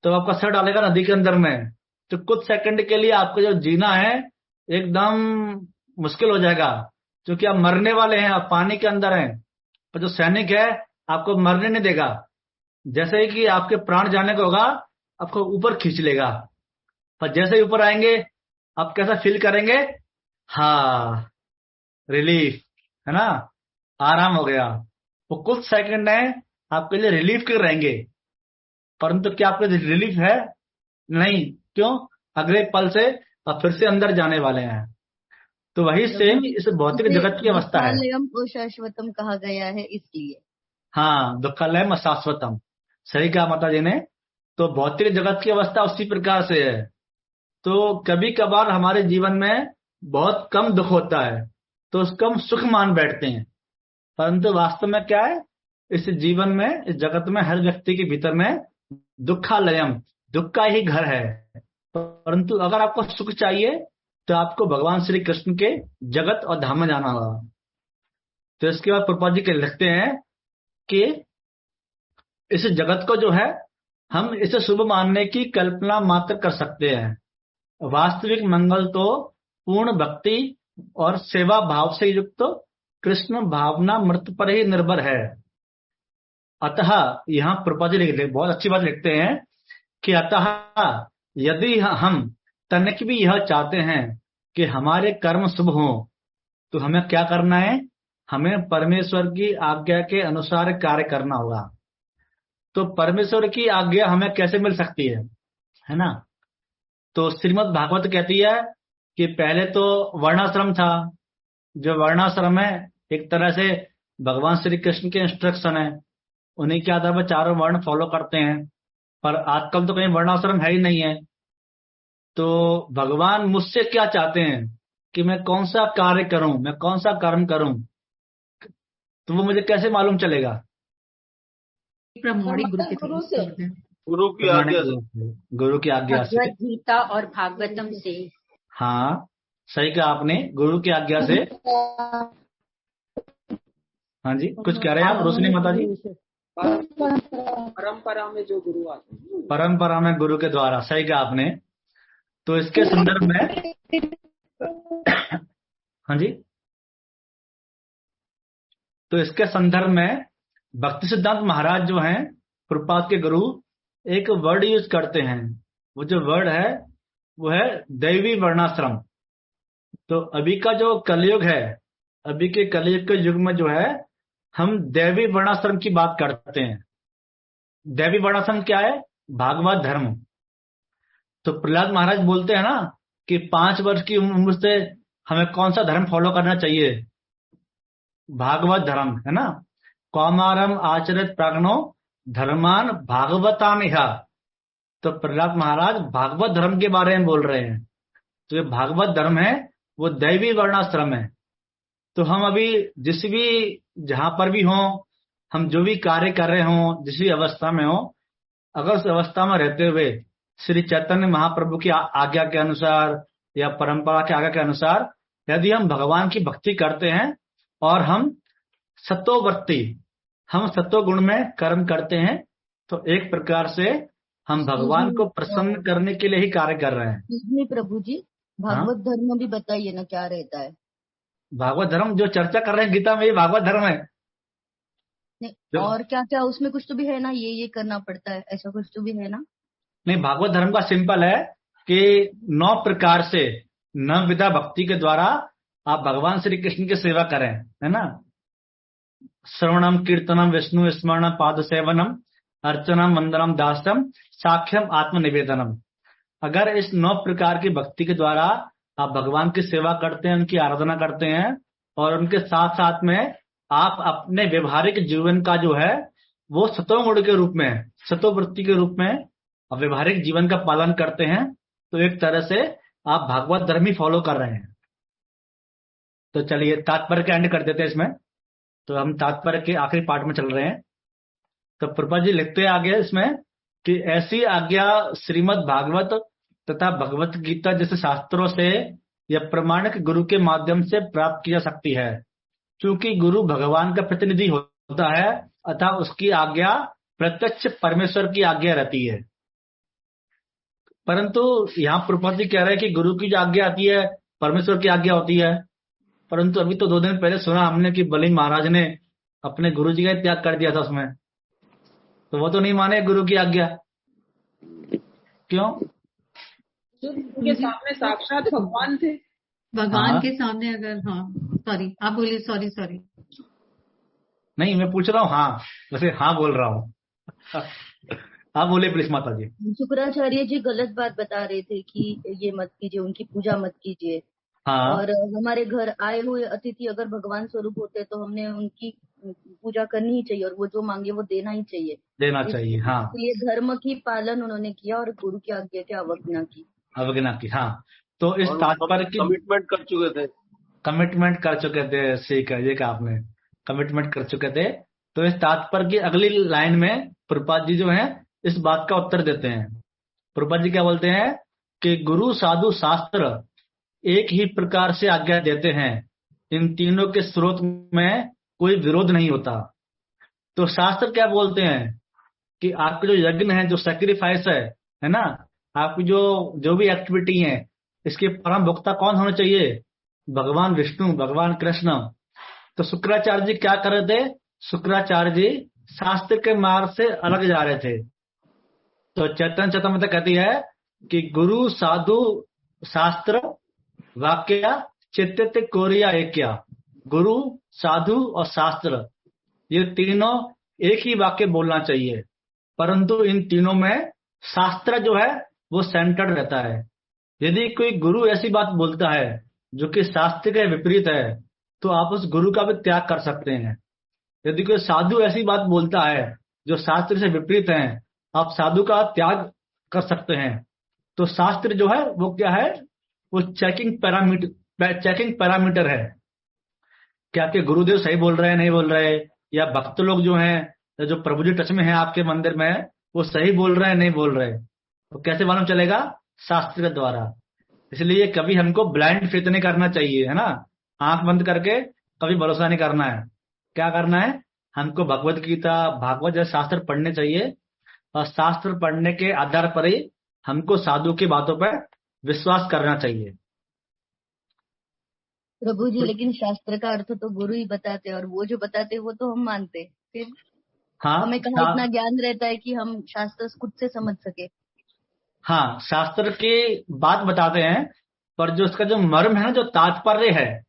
तो आपका सर डालेगा नदी के अंदर में, तो कुछ सेकंड के लिए आपको जो जीना है एकदम मुश्किल हो जाएगा, क्योंकि आप मरने वाले हैं, आप पानी के अंदर हैं। पर जो सैनिक है आपको मरने नहीं देगा। जैसे ही कि आपके प्राण जाने को होगा आपको ऊपर खींच लेगा, पर जैसे ही ऊपर आएंगे आप कैसा फील करेंगे? हाँ, रिलीफ, है ना, आराम हो गया। वो कुछ सेकंड है आपके लिए रिलीफ के रहेंगे, परंतु क्या आपके रिलीफ है? नहीं। क्यों? अगले पल से आप फिर से अंदर जाने वाले हैं। तो वही सेम इस भौतिक जगत की अवस्था है। दुःखालयम अशाश्वतम कहा गया है इसलिए। हाँ, दुःखालयम अशाश्वतम, सही कहा माता जी ने। तो भौतिक जगत की अवस्था उसी प्रकार से है। तो कभी कभार हमारे जीवन में बहुत कम दुख होता है तो उसको हम सुख मान बैठते हैं, परंतु वास्तव में क्या है, इस जीवन में, इस जगत में हर व्यक्ति के भीतर में दुःखालयम, दुख का ही घर है। परंतु अगर आपको सुख चाहिए तो आपको भगवान श्री कृष्ण के जगत और धाम में जाना होगा। तो इसके बाद प्रभुपाद जी के लिखते हैं कि इस जगत को जो है हम इसे शुभ मानने की कल्पना मात्र कर सकते हैं। वास्तविक मंगल तो पूर्ण भक्ति और सेवा भाव से युक्त कृष्ण भावना मृत पर ही निर्भर है। अतः यहाँ प्रभुपाद जी बहुत अच्छी बात लिखते हैं कि अतः यदि हम तनिक भी यह चाहते हैं कि हमारे कर्म शुभ हों तो हमें क्या करना है? हमें परमेश्वर की आज्ञा के अनुसार कार्य करना होगा। तो परमेश्वर की आज्ञा हमें कैसे मिल सकती है ना? तो श्रीमद् भागवत कहती है कि पहले तो वर्णाश्रम था। जो वर्णाश्रम है एक तरह से भगवान श्री कृष्ण के इंस्ट्रक्शन है, उन्हीं के आधार पर चारों वर्ण फॉलो करते हैं। पर आजकल तो कहीं वर्णाश्रम है ही नहीं है। तो भगवान मुझसे क्या चाहते हैं कि मैं कौन सा कार्य करूं, मैं कौन सा कर्म करूं, तो वो मुझे कैसे मालूम चलेगा? प्रमाणिक गुरु से, गुरु की आज्ञा से, गुरु की आज्ञा से, भगवत गीता और भागवतम से। हाँ, सही कहा आपने, गुरु की आज्ञा से। हाँ जी, कुछ कह रहे हैं आप रोशनी माता जी? परंपरा में जो गुरु आते हैं, परंपरा में गुरु के द्वारा, सही कहा आपने। तो इसके संदर्भ में हाँ जी, तो इसके संदर्भ में भक्ति सिद्धांत महाराज जो हैं प्रभुपाद के गुरु, एक वर्ड यूज करते हैं। वो जो वर्ड है वो है दैवी वर्णाश्रम। तो अभी का जो कलयुग है, अभी के कलयुग के युग में जो है हम दैवी वर्णाश्रम की बात करते हैं। दैवी वर्णाश्रम क्या है? भागवत धर्म। तो प्रहलाद महाराज बोलते हैं ना कि 5 वर्ष की उम्र से हमें कौन सा धर्म फॉलो करना चाहिए? भागवत धर्म, है ना। कौमारम आचरित प्राज्ञो धर्मान भागवतामिहा। तो प्रहलाद महाराज भागवत धर्म के बारे में बोल रहे हैं। तो ये भागवत धर्म है वो दैवी वर्णाश्रम है। तो हम अभी जिस भी जहां पर भी हों, हम जो भी कार्य कर रहे हों, जिस भी अवस्था में हो, अगर उस अवस्था में रहते हुए श्री चैतन्य महाप्रभु की आज्ञा के अनुसार या परंपरा की आज्ञा के अनुसार यदि हम भगवान की भक्ति करते हैं और हम सत्ववर्ती, हम सत्व गुण में कर्म करते हैं, तो एक प्रकार से हम भगवान को प्रसन्न करने के लिए ही कार्य कर रहे हैं। प्रभु जी, भागवत धर्म भी बताइए ना, क्या रहता है? भागवत धर्म जो चर्चा कर रहे हैं गीता में, ये भागवत धर्म है। नहीं, और क्या क्या उसमें कुछ तो भी है ना, ये करना पड़ता है, ऐसा कुछ तो भी है ना? नहीं, भागवत धर्म का सिंपल है कि 9 प्रकार से 9 विधा भक्ति के द्वारा आप भगवान श्री कृष्ण की सेवा करें, है ना। श्रवणम, कीर्तनम, विष्णु स्मरणम, पाद सेवनम, अर्चनम, वंदनम, दासम, साख्यम, आत्मनिवेदनम। अगर इस 9 प्रकार की भक्ति के द्वारा आप भगवान की सेवा करते हैं, उनकी आराधना करते हैं, और उनके साथ साथ में आप अपने व्यवहारिक जीवन का जो है वो सतोगुण के रूप में, सतोवृत्ति के रूप में व्यवहारिक जीवन का पालन करते हैं, तो एक तरह से आप भागवत धर्म ही फॉलो कर रहे हैं। तो चलिए तात्पर्य का एंड कर देते हैं इसमें। तो हम तात्पर्य के आखिरी पार्ट में चल रहे हैं। तो प्रभुपाद जी लिखते आगे इसमें कि ऐसी आज्ञा श्रीमद् भागवत तथा भगवत गीता जैसे शास्त्रों से या प्रमाणिक गुरु के माध्यम से प्राप्त की जा सकती है, क्योंकि गुरु भगवान का प्रतिनिधि होता है अतः उसकी आज्ञा प्रत्यक्ष परमेश्वर की आज्ञा रहती है। परंतु यहाँ प्रभुपाद जी कह रहे हैं कि गुरु की जो आज्ञा आती है परमेश्वर की आज्ञा होती है, परंतु अभी तो 2 दिन पहले सुना हमने कि बलि महाराज ने अपने गुरु जी का त्याग कर दिया था उसमें, तो वो तो नहीं माने गुरु की आज्ञा। क्यों? जो उनके सामने साक्षात भगवान थे। भगवान के सामने अगर, हाँ सॉरी आप बोलिए, सॉरी नहीं मैं पूछ रहा हूँ, हाँ वैसे हाँ बोल रहा हूँ। आप बोले प्लीज माता जी। शुक्राचार्य जी गलत बात बता रहे थे कि ये मत कीजिए, उनकी पूजा मत कीजिए। हाँ। और हमारे घर आए हुए अतिथि अगर भगवान स्वरूप होते तो हमने उनकी पूजा करनी ही चाहिए, और वो जो मांगे वो देना ही चाहिए, देना चाहिए। हाँ, ये धर्म की पालन उन्होंने किया और गुरु की आज्ञा की अवज्ञा की। हाँ, तो इस तात्पर्य की कमिटमेंट कर चुके थे। ठीक है, ये कहा आपने, कमिटमेंट कर चुके थे। तो इस तात्पर्य की अगली लाइन में प्रभुपाद जी जो है इस बात का उत्तर देते हैं। प्रभुपाद जी क्या बोलते हैं कि गुरु, साधु, शास्त्र एक ही प्रकार से आज्ञा देते हैं, इन तीनों के स्रोत में कोई विरोध नहीं होता। तो शास्त्र क्या बोलते हैं कि आपके जो यज्ञ है, जो सैक्रिफाइस है ना, आपकी जो भी एक्टिविटी है, इसके परम भोक्ता कौन होना चाहिए? भगवान विष्णु, भगवान कृष्ण। तो शुक्राचार्य जी क्या कर रहे थे? शुक्राचार्य जी शास्त्र के मार्ग से अलग जा रहे थे। तो चैतन्य चेतामृत कहती है कि गुरु, साधु, शास्त्र, वाक्य, चित्त, कोरिया एक्या। गुरु, साधु और शास्त्र, ये तीनों एक ही वाक्य बोलना चाहिए, परंतु इन तीनों में शास्त्र जो है वो सेंटर्ड रहता है। यदि कोई गुरु ऐसी बात बोलता है जो कि शास्त्र के विपरीत है, तो आप उस गुरु का भी त्याग कर सकते हैं। यदि कोई साधु ऐसी बात बोलता है जो शास्त्र से विपरीत है, आप साधु का त्याग कर सकते हैं। तो शास्त्र जो है वो क्या है? वो चेकिंग पैरामीटर है, क्या आपके गुरुदेव सही बोल रहे हैं, नहीं बोल रहे, या भक्त लोग जो हैं, जो प्रभु जी टच में है आपके मंदिर में, वो सही बोल रहे हैं, नहीं बोल रहे। तो कैसे मालूम चलेगा? शास्त्र के द्वारा। इसलिए कभी हमको ब्लाइंड फेथ नहीं करना चाहिए, है ना। आंख बंद करके कभी भरोसा नहीं करना है। क्या करना है? हमको भगवत गीता, भागवत जैसे शास्त्र पढ़ने चाहिए, और शास्त्र पढ़ने के आधार पर ही हमको साधु की बातों पर विश्वास करना चाहिए। प्रभु जी, लेकिन शास्त्र का अर्थ तो गुरु ही बताते, और वो जो बताते वो तो हम मानते, फिर हाँ, हमें कहाँ इतना ज्ञान रहता है कि हम शास्त्र खुद से समझ सके। हाँ, शास्त्र की बात बताते हैं, पर जो उसका जो मर्म है ना, जो तात्पर्य है,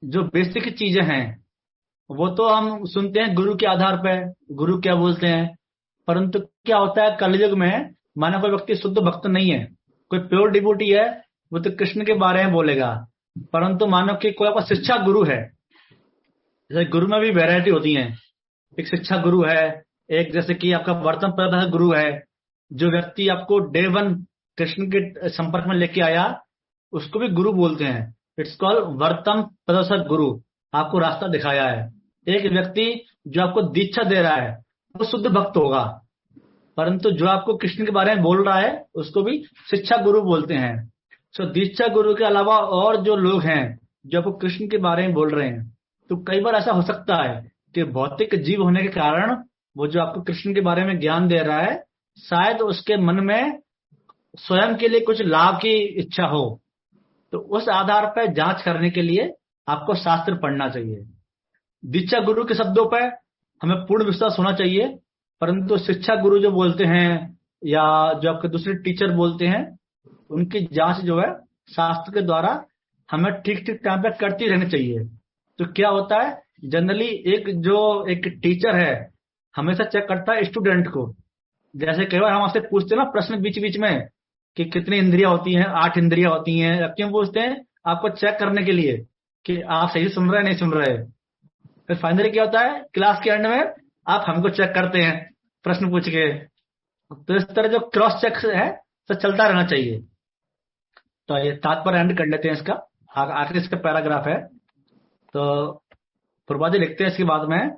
जो बेसिक चीजें हैं, वो तो हम सुनते हैं गुरु के आधार पर, गुरु क्या बोलते हैं। परंतु क्या होता है कलयुग में, माना कोई व्यक्ति शुद्ध भक्त नहीं है, कोई प्योर डिवोटी है, वो तो कृष्ण के बारे में बोलेगा। परंतु मानो कि कोई आपका शिक्षा गुरु है, जैसे गुरु में भी वैरायटी होती है, एक शिक्षा गुरु है, एक जैसे कि आपका वर्तन प्रदर्शक गुरु है, जो व्यक्ति आपको डे 1 कृष्ण के संपर्क में लेके आया, उसको भी गुरु बोलते हैं। इट्स कॉल्ड वर्तन प्रदर्शक गुरु, आपको रास्ता दिखाया है। एक व्यक्ति जो आपको दीक्षा दे रहा है वो शुद्ध भक्त होगा, परंतु जो आपको कृष्ण के बारे में बोल रहा है उसको भी शिक्षा गुरु बोलते हैं। सो दीक्षा गुरु के अलावा और जो लोग हैं जो आपको कृष्ण के बारे में बोल रहे हैं, तो कई बार ऐसा हो सकता है कि भौतिक जीव होने के कारण वो जो आपको कृष्ण के बारे में ज्ञान दे रहा है, शायद उसके मन में स्वयं के लिए कुछ लाभ की इच्छा हो। तो उस आधार पर जांच करने के लिए आपको शास्त्र पढ़ना चाहिए। दीक्षा गुरु के शब्दों पर हमें पूर्ण विश्वास होना चाहिए, परंतु शिक्षा गुरु जो बोलते हैं या जो आपके दूसरे टीचर बोलते हैं, उनकी जांच जो है शास्त्र के द्वारा हमें ठीक ठीक टाइम पे करती रहनी चाहिए। तो क्या होता है, जनरली एक टीचर है हमेशा चेक करता है स्टूडेंट को। जैसे कई बार हम आपसे पूछते हैं ना प्रश्न बीच बीच में कि कितनी इंद्रियां होती हैं, 8 इंद्रियां होती हैं, क्यों पूछते हैं? आपको चेक करने के लिए कि आप सही सुन रहे हैं नहीं सुन रहे। फिर फाइनली क्या होता है, क्लास के एंड में आप हमको चेक करते हैं प्रश्न पूछ के। तो इस तरह जो क्रॉस चेक है तो चलता रहना चाहिए। तो ये तात्पर्य एंड कर लेते हैं इसका। आखिर इसका पैराग्राफ है। तो प्रभुपाद जी लिखते हैं इसके बाद में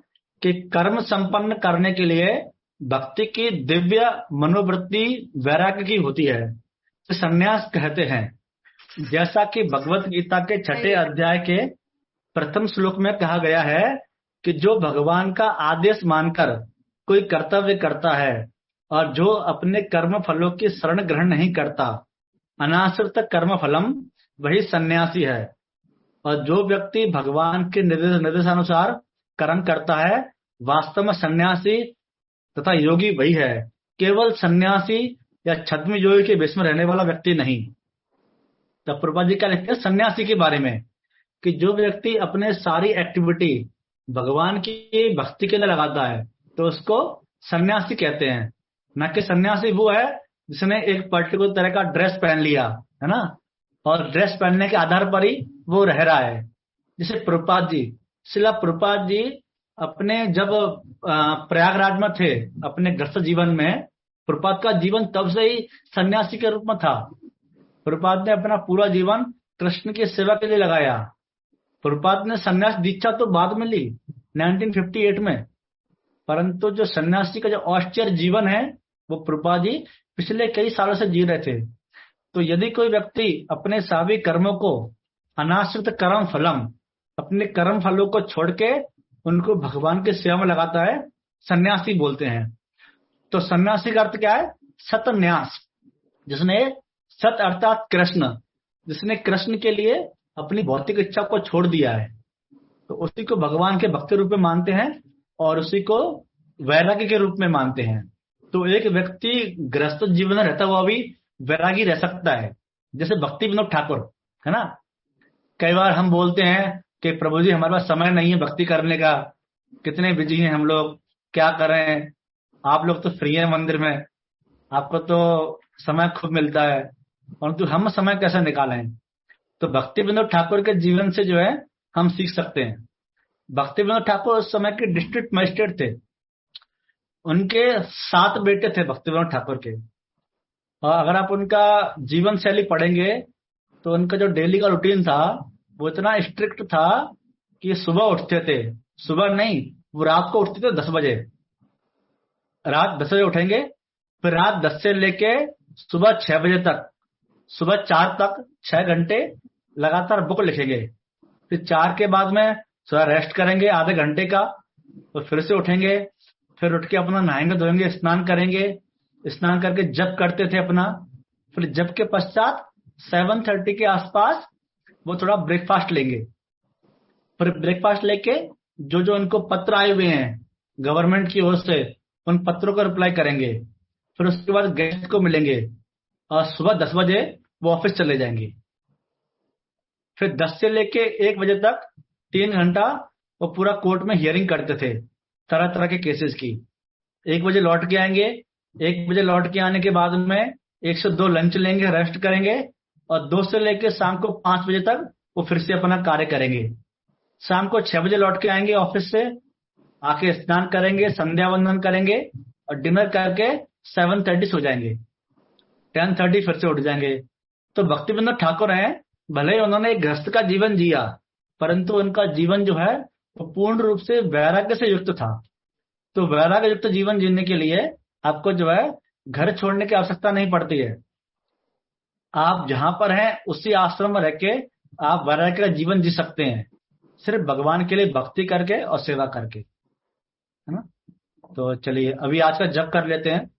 कि कर्म संपन्न करने के लिए भक्ति की दिव्य मनोवृत्ति वैराग्य की होती है, तो संन्यास कहते हैं। जैसा कि भगवत गीता के 6 अध्याय के प्रथम श्लोक में कहा गया है कि जो भगवान का आदेश मानकर कोई कर्तव्य करता है और जो अपने कर्म फलों की शरण ग्रहण नहीं करता, अनाश्रित कर्म फलम, वही सन्यासी है। और जो व्यक्ति भगवान के निर्देशानुसार कर्म करता है, वास्तव में सन्यासी तथा योगी वही है, केवल सन्यासी या छद्म योगी के भेष में रहने वाला व्यक्ति नहीं। तब प्रभुपाद जी क्या लिखते हैं सन्यासी के बारे में कि जो व्यक्ति अपने सारी एक्टिविटी भगवान की भक्ति के लिए लगाता है तो उसको सन्यासी कहते हैं। न कि सन्यासी वो है जिसने एक पर्टिकुलर तरह का ड्रेस पहन लिया है ना, और ड्रेस पहनने के आधार पर ही वो रह रहा है। जैसे प्रभुपाद जी, श्रील प्रभुपाद जी अपने जब प्रयागराज में थे अपने गृहस्थ जीवन में, प्रभुपाद का जीवन तब से ही सन्यासी के रूप में था। प्रभुपाद ने अपना पूरा जीवन कृष्ण की सेवा के लिए लगाया। प्रभुपाद ने सन्यास दीक्षा तो बाद में ली 1958 में, परंतु जो सन्यासी का जो औष्ठ्य जीवन है वो प्रभुपाद जी पिछले कई सालों से जी रहे थे। तो यदि कोई व्यक्ति अपने सभी कर्मों को अनाश्रित कर्म फलम, अपने कर्म फलों को छोड़ के उनको भगवान की सेवा में लगाता है, सन्यासी बोलते हैं। तो सन्यासी का अर्थ क्या है? सतन्यास, जिसने सत अर्थात कृष्ण, जिसने कृष्ण के लिए अपनी भौतिक इच्छा को छोड़ दिया है, तो उसी को भगवान के भक्त रूप में मानते हैं और उसी को वैरागी के रूप में मानते हैं। तो एक व्यक्ति गृहस्थ जीवन में रहता हुआ भी वैरागी रह सकता है, जैसे भक्ति विनोद ठाकुर है ना। कई बार हम बोलते हैं कि प्रभु जी हमारे पास समय नहीं है भक्ति करने का, कितने बिजी हैं हम लोग, क्या करें, आप लोग तो फ्री हैं मंदिर में, आपको तो समय खूब मिलता है, परंतु हम समय कैसे निकालें। तो भक्ति विनोद ठाकुर के जीवन से जो है हम सीख सकते हैं। भक्ति विनोद ठाकुर उस समय के डिस्ट्रिक्ट मजिस्ट्रेट थे, उनके 7 बेटे थे भक्ति विनोद ठाकुर के। और अगर आप उनका जीवन शैली पढ़ेंगे तो उनका जो डेली का रूटीन था वो इतना स्ट्रिक्ट था कि सुबह उठते थे, सुबह नहीं वो रात को उठते थे 10 बजे, रात 10 बजे उठेंगे, फिर रात 10 से लेके सुबह 6 बजे तक, सुबह 4 तक 6 घंटे लगातार बुक लिखेंगे। फिर 4 के बाद में थोड़ा रेस्ट करेंगे आधे घंटे का, तो फिर से उठेंगे, फिर उठ के अपना नहाएंगे धोएंगे, स्नान करेंगे, स्नान करके जप करते थे अपना। फिर जप के पश्चात 7:30 के आसपास वो थोड़ा ब्रेकफास्ट लेंगे। फिर ब्रेकफास्ट लेके जो जो उनको पत्र आए हुए हैं गवर्नमेंट की ओर से, उन पत्रों का रिप्लाई करेंगे। फिर उसके बाद गेस्ट को मिलेंगे और सुबह 10 बजे वो ऑफिस चले जाएंगे। फिर 10 से लेके 1 बजे तक 3 घंटा वो पूरा कोर्ट में हियरिंग करते थे तरह तरह के केसेस की। 1 बजे लौट के आएंगे, 1 बजे लौट के आने के बाद में 1 से 2 लंच लेंगे, रेस्ट करेंगे, और 2 से लेके शाम को 5 बजे तक वो फिर से अपना कार्य करेंगे। शाम को 6 बजे लौट के आएंगे ऑफिस से, आके स्नान करेंगे, संध्या वंदन करेंगे और डिनर करके 7:30 सो जाएंगे, 10:30 फिर से उठ जाएंगे। तो भक्ति विनोद ठाकुर हैं, भले ही उन्होंने एक गृहस्थ का जीवन जिया, परंतु उनका जीवन जो है वो पूर्ण रूप से वैराग्य से युक्त था। तो वैराग्य युक्त जीवन जीने के लिए आपको जो है घर छोड़ने की आवश्यकता नहीं पड़ती है। आप जहां पर हैं उसी आश्रम में रह के आप वैराग्य का जीवन जी सकते हैं, सिर्फ भगवान के लिए भक्ति करके और सेवा करके, है ना। तो चलिए अभी आज का जप कर लेते हैं।